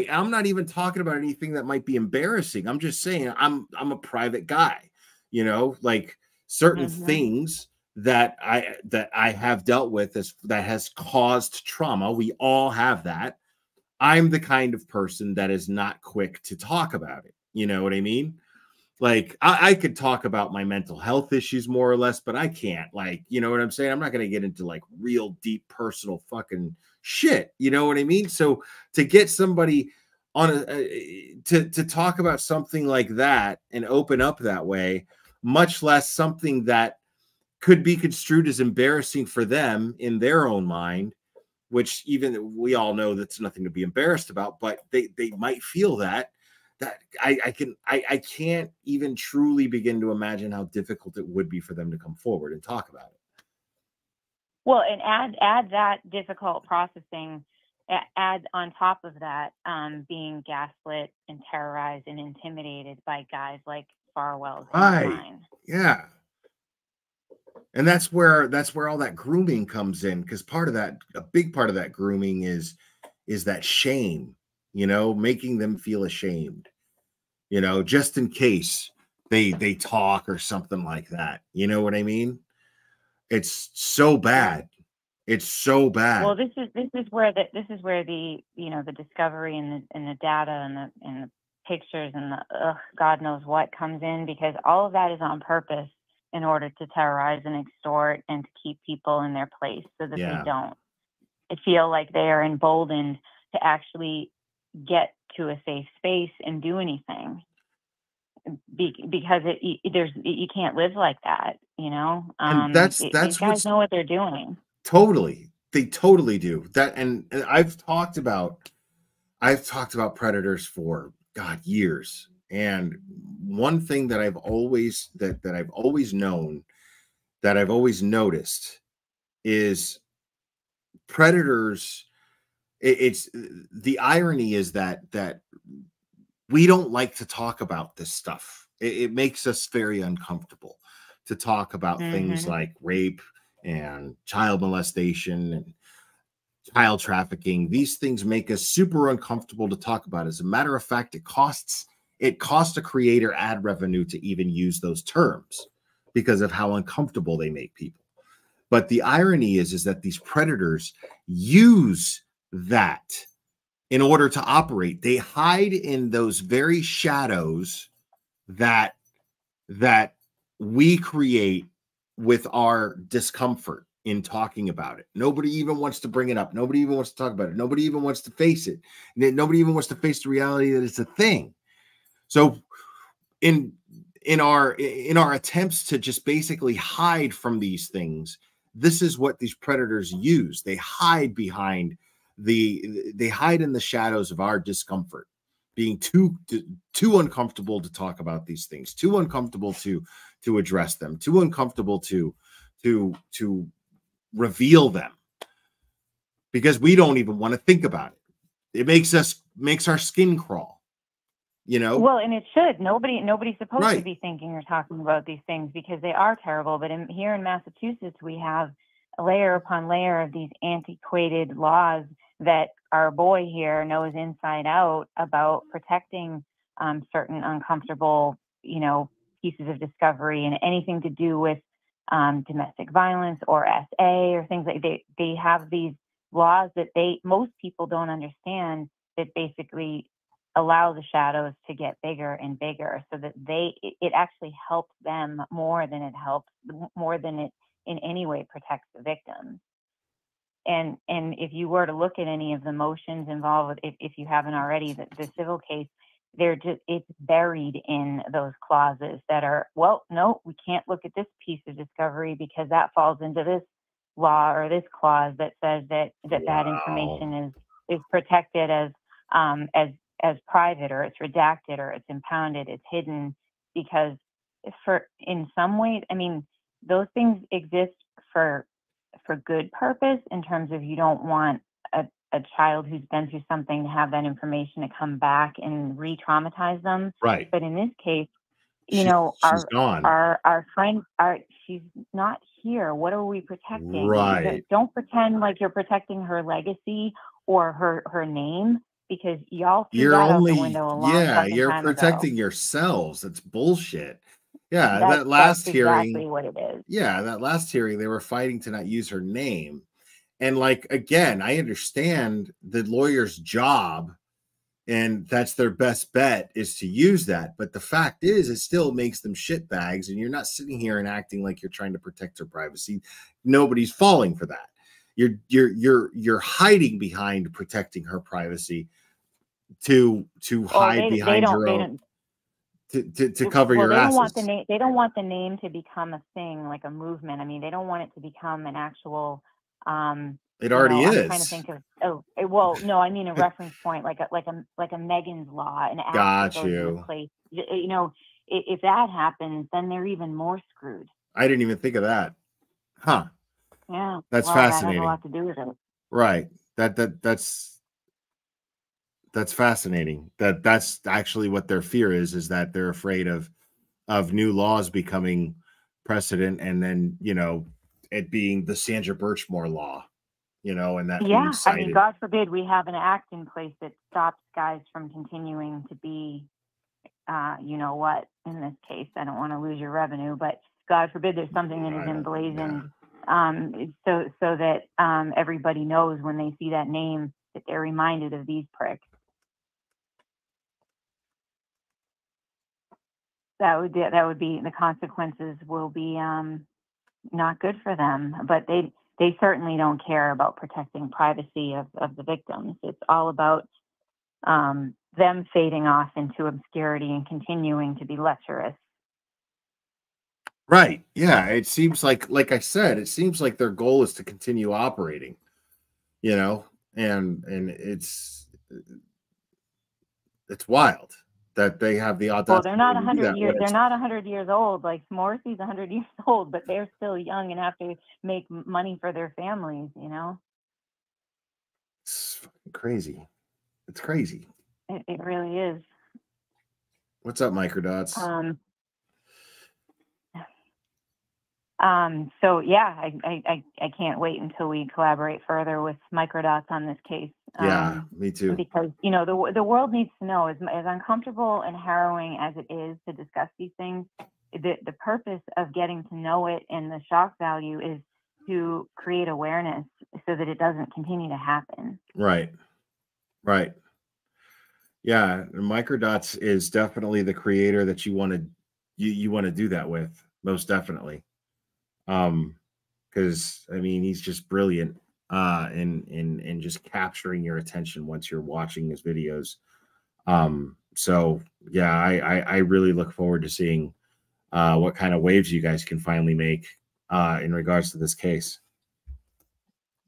I'm not even talking about anything that might be embarrassing. I'm just saying I'm a private guy, like certain things that I have dealt with that has caused trauma. We all have that. I'm the kind of person that is not quick to talk about it. You know what I mean? Like I could talk about my mental health issues more or less, but I can't, like, you know what I'm saying? I'm not going to get into like real deep personal fucking shit. You know what I mean? So to get somebody on to talk about something like that and open up that way, much less something that could be construed as embarrassing for them in their own mind, which even we all know that's nothing to be embarrassed about, but they might feel that I can't even truly begin to imagine how difficult it would be for them to come forward and talk about it. Well, and add that difficult processing, add on top of that, being gaslit and terrorized and intimidated by guys like Farwell's. Right. Yeah. And that's where all that grooming comes in, because a big part of that grooming is that shame, making them feel ashamed, just in case they talk or something like that. You know what I mean? It's so bad. It's so bad. Well, this is where the the discovery and the data and the pictures and the God knows what comes in, because all of that is on purpose in order to terrorize and extort and to keep people in their place so that they don't feel like they are emboldened to actually get to a safe space and do anything, because you can't live like that, And these guys know what they're doing. Totally. They totally do that. And I've talked about predators for years. And one thing that I've always known, that I've always noticed, is predators. It's the irony is that we don't like to talk about this stuff. It makes us very uncomfortable to talk about things like rape and child molestation and child trafficking. These things make us super uncomfortable to talk about. As a matter of fact, it costs a creator ad revenue to even use those terms because of how uncomfortable they make people. But the irony is that these predators use that in order to operate. They hide in those very shadows that we create with our discomfort in talking about it. Nobody even wants to bring it up. Nobody even wants to talk about it. Nobody even wants to face it. Nobody even wants to face the reality that it's a thing. So in our attempts to just basically hide from these things, this is what these predators use. They hide behind they hide in the shadows of our discomfort, being too uncomfortable to talk about these things, too uncomfortable to address them, too uncomfortable to reveal them, because we don't even want to think about it. It makes our skin crawl, Well, and it should. Nobody's supposed to Right. be thinking or talking about these things because they are terrible. But here in Massachusetts, we have layer upon layer of these antiquated laws that our boy here knows inside out about protecting certain uncomfortable, pieces of discovery, and anything to do with domestic violence or SA or things like they have these laws that most people don't understand, that basically allow the shadows to get bigger and bigger, so that it actually helps them more than it in any way protects the victims. And if you were to look at any of the motions involved, if you haven't already, the civil case, it's buried in those clauses that are, well, no, we can't look at this piece of discovery because that falls into this law or this clause that says that information is protected as private, or it's redacted, or it's impounded, it's hidden, because in some ways, I mean, those things exist for good purpose, in terms of you don't want a child who's been through something to have that information to come back and re-traumatize them. Right. But in this case, She's gone. Our friend, she's not here. What are we protecting? Right. Don't pretend like you're protecting her legacy or her name, because y'all threw that out the window a long fucking you're time protecting ago. yourselves. It's bullshit. Yeah, That's that last exactly hearing. what it is. Yeah, that last hearing, they were fighting to not use her name. And like, again, I understand the lawyer's job, and that's their best bet, is to use that. But the fact is, it still makes them shitbags, and you're not sitting here and acting like you're trying to protect her privacy. Nobody's falling for that. You're hiding behind protecting her privacy to hide behind your own, to cover your asses. They don't want the name to become a thing, like a movement. I mean, they don't want it to become an actual. It already is. I'm trying to think of. Well, no, I mean a reference point, like a Megan's Law, an act that goes into place. You know, if that happens, then they're even more screwed. I didn't even think of that. Huh. Yeah. That's That has fascinating. a lot to do with it. Right. That's fascinating. That's actually what their fear is that they're afraid of new laws becoming precedent, and then, you know, it being the Sandra Birchmore law, you know, and that being cited. I mean, God forbid we have an act in place that stops guys from continuing to be, you know what, in this case, I don't want to lose your revenue, but God forbid there's something that is emblazoned, so that everybody knows when they see that name that they're reminded of these pricks. That would be the consequences will be not good for them, but they certainly don't care about protecting privacy of the victims. It's all about them fading off into obscurity and continuing to be lecherous. Right. Yeah. It seems like I said, it seems like their goal is to continue operating, you know, and it's wild that they have the audacity. Well, they're not 100 years. They're not 100 years old. Like Morrissey's 100 years old, but they're still young and have to make money for their families. You know, it's fucking crazy. It's crazy. It really is. What's up, Microdots? So yeah, I can't wait until we collaborate further with Microdots on this case. Yeah, me too. Because, you know, the world needs to know, as uncomfortable and harrowing as it is to discuss these things, the purpose of getting to know it and the shock value is to create awareness so that it doesn't continue to happen. Right. Right. Yeah, Microdots is definitely the creator that you want to do that with, most definitely. Because I mean, he's just brilliant in just capturing your attention once you're watching his videos. So yeah, I really look forward to seeing what kind of waves you guys can finally make in regards to this case.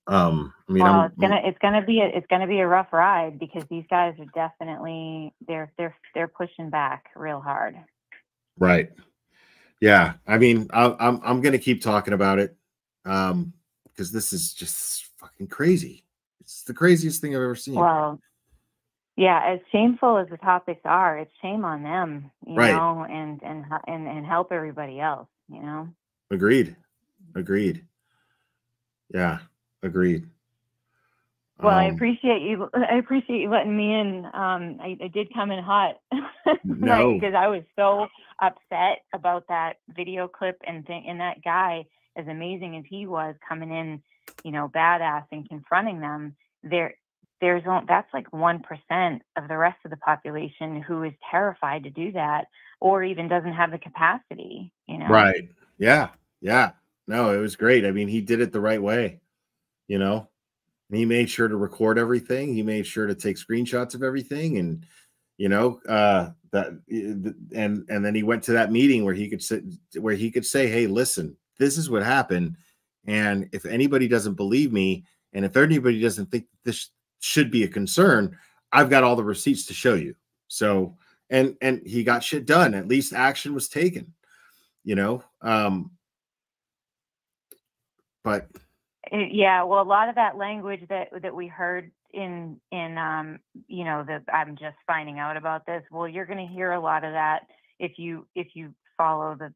I mean, well, it's gonna be a rough ride, because these guys are definitely they're pushing back real hard. Right. Yeah. I mean, I'm gonna keep talking about it because this is just fucking crazy. It's the craziest thing I've ever seen. Well, yeah, as shameful as the topics are, it's shame on them, you know, and help everybody else, you know. Agreed. Yeah, agreed. Well, I appreciate you. I appreciate you letting me in. I did come in hot, right? Because I was so upset about that video clip and that guy, as amazing as he was, coming in, you know, badass and confronting them. that's like 1% of the rest of the population who is terrified to do that, or even doesn't have the capacity, you know? Right. Yeah. Yeah. No, it was great. I mean, he did it the right way, you know. He made sure to record everything. He made sure to take screenshots of everything, and you know, and then he went to that meeting where he could say, hey, listen, this is what happened, and if anybody doesn't believe me, and if anybody doesn't think this should be a concern, I've got all the receipts to show you. So, and he got shit done. At least action was taken, you know. But Yeah, well, a lot of that language that we heard in you know, that I'm just finding out about this. Well, you're going to hear a lot of that if you follow the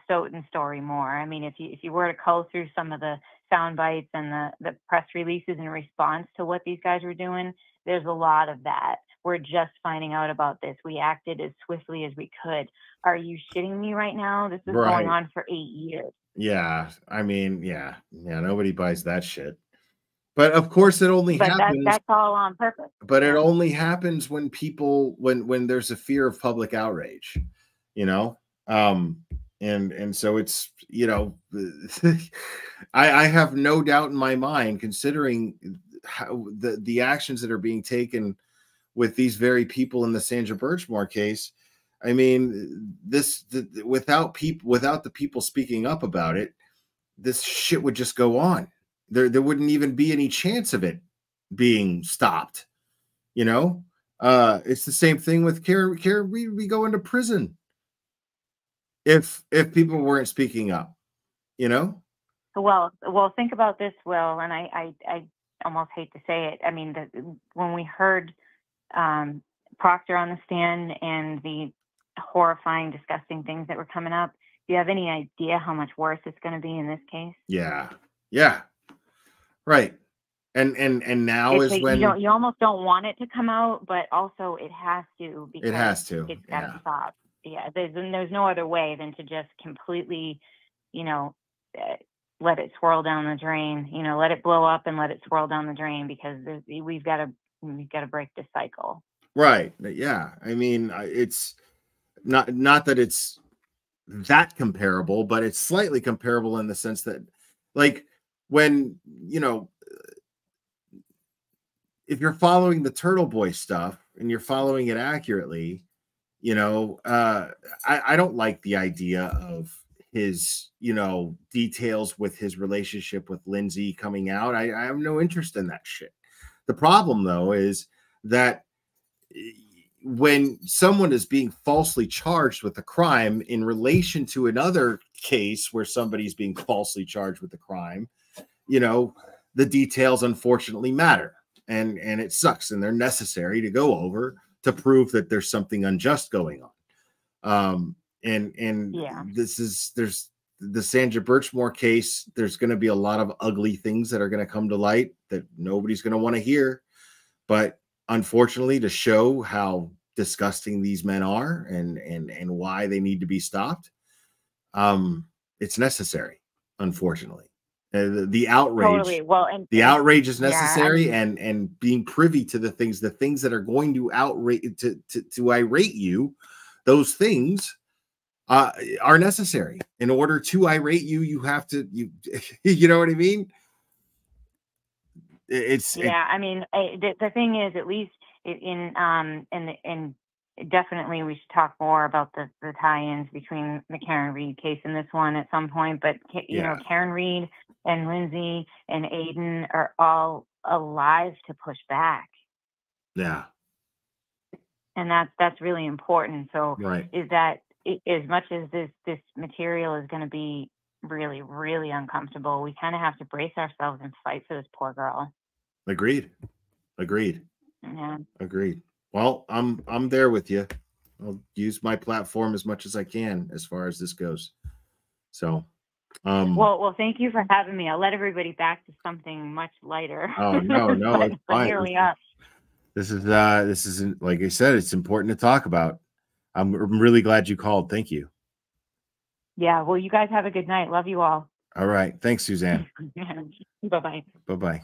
Stoughton story more. I mean, if you were to cull through some of the sound bites and the press releases in response to what these guys were doing, there's a lot of that. We're just finding out about this. We acted as swiftly as we could. Are you shitting me right now? This is going on for 8 years. Yeah, I mean, yeah, nobody buys that shit. But of course, it only happens. That's all on purpose. But it only happens when people, when there's a fear of public outrage, you know. And so it's, you know, I have no doubt in my mind, considering how the actions that are being taken with these very people in the Sandra Birchmore case. I mean, without the people speaking up about it, this shit would just go on. There wouldn't even be any chance of it being stopped. You know, it's the same thing with Karen. We go into prison if people weren't speaking up. You know. Well, think about this, Will, and I almost hate to say it. I mean, when we heard Proctor on the stand and the horrifying, disgusting things that were coming up, do you have any idea how much worse it's going to be in this case? Yeah. Right. And now is when you almost don't want it to come out, but also it has to, because it has to. It's got to stop. Yeah, there's no other way than to just completely, you know, let it swirl down the drain. You know, let it blow up and let it swirl down the drain, because we've got to break this cycle. Right. Yeah. I mean, it's not that it's that comparable, but it's slightly comparable in the sense that, like, when, you know, if you're following the Turtle Boy stuff and you're following it accurately, you know, I don't like the idea of his, you know, details with his relationship with Lindsay coming out. I have no interest in that shit. The problem, though, is that when someone is being falsely charged with a crime in relation to another case where somebody's being falsely charged with a crime, you know, the details unfortunately matter, and it sucks, and they're necessary to go over to prove that there's something unjust going on. There's the Sandra Birchmore case. There's going to be a lot of ugly things that are going to come to light that nobody's going to want to hear, but unfortunately, to show how disgusting these men are and why they need to be stopped, it's necessary. Unfortunately, the outrage, totally. Well, and the outrage is necessary, yeah, I mean, and being privy to the things that are going to outrage to irate you, those things are necessary. In order to irate you, you have to you know what I mean. I mean, the thing is, at least in definitely we should talk more about the tie-ins between the Karen Reed case and this one at some point. But you know, Karen Reed and Lindsay and Aiden are all alive to push back. Yeah, and that's really important. So is that as much as this material is going to be really, really uncomfortable, we kind of have to brace ourselves and fight for this poor girl. Agreed. Yeah. Agreed. Well, I'm there with you. I'll use my platform as much as I can as far as this goes. So, well, thank you for having me. I'll let everybody back to something much lighter. Oh no, it's fine. Here we are. This isn't, like I said, it's important to talk about. I'm really glad you called. Thank you. Yeah. Well, you guys have a good night. Love you all. All right. Thanks, Suzanne. Bye-bye. Bye-bye.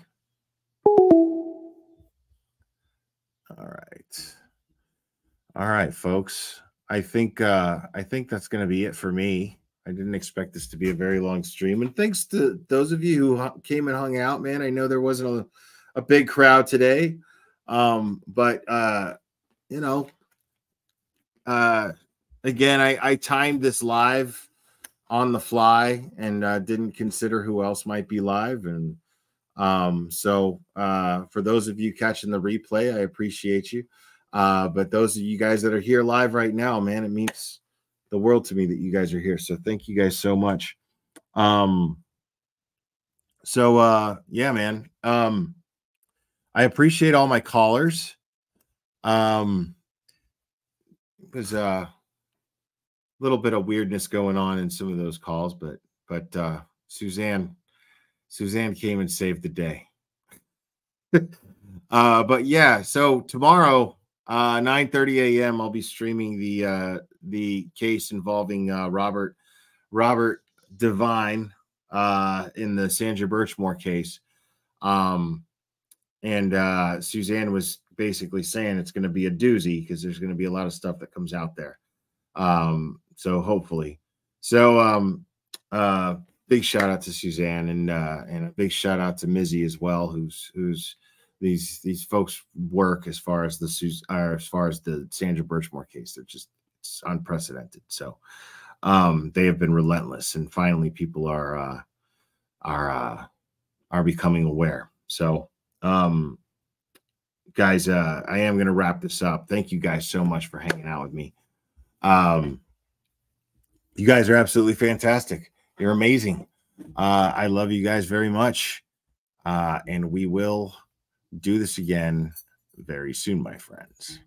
All right, folks. I think that's going to be it for me. I didn't expect this to be a very long stream, and thanks to those of you who came and hung out, man. I know there wasn't a big crowd today, but you know, again, I timed this live on the fly and didn't consider who else might be live, and so for those of you catching the replay, I appreciate you. But those of you guys that are here live right now, man, it means the world to me that you guys are here. So thank you guys so much. Yeah, man. I appreciate all my callers. There's a little bit of weirdness going on in some of those calls, but Suzanne came and saved the day. But yeah, so tomorrow 9:30 a.m. I'll be streaming the case involving Robert Devine in the Sandra Birchmore case. And Suzanne was basically saying it's going to be a doozy because there's going to be a lot of stuff that comes out there. So hopefully. So big shout out to Suzanne and a big shout out to Mizzy as well, who's these folks work as far as the Sandra Birchmore case. It's unprecedented. So they have been relentless, and finally people are becoming aware. So guys, I am going to wrap this up. Thank you guys so much for hanging out with me. You guys are absolutely fantastic. You're amazing. I love you guys very much. And we will do this again very soon, my friends.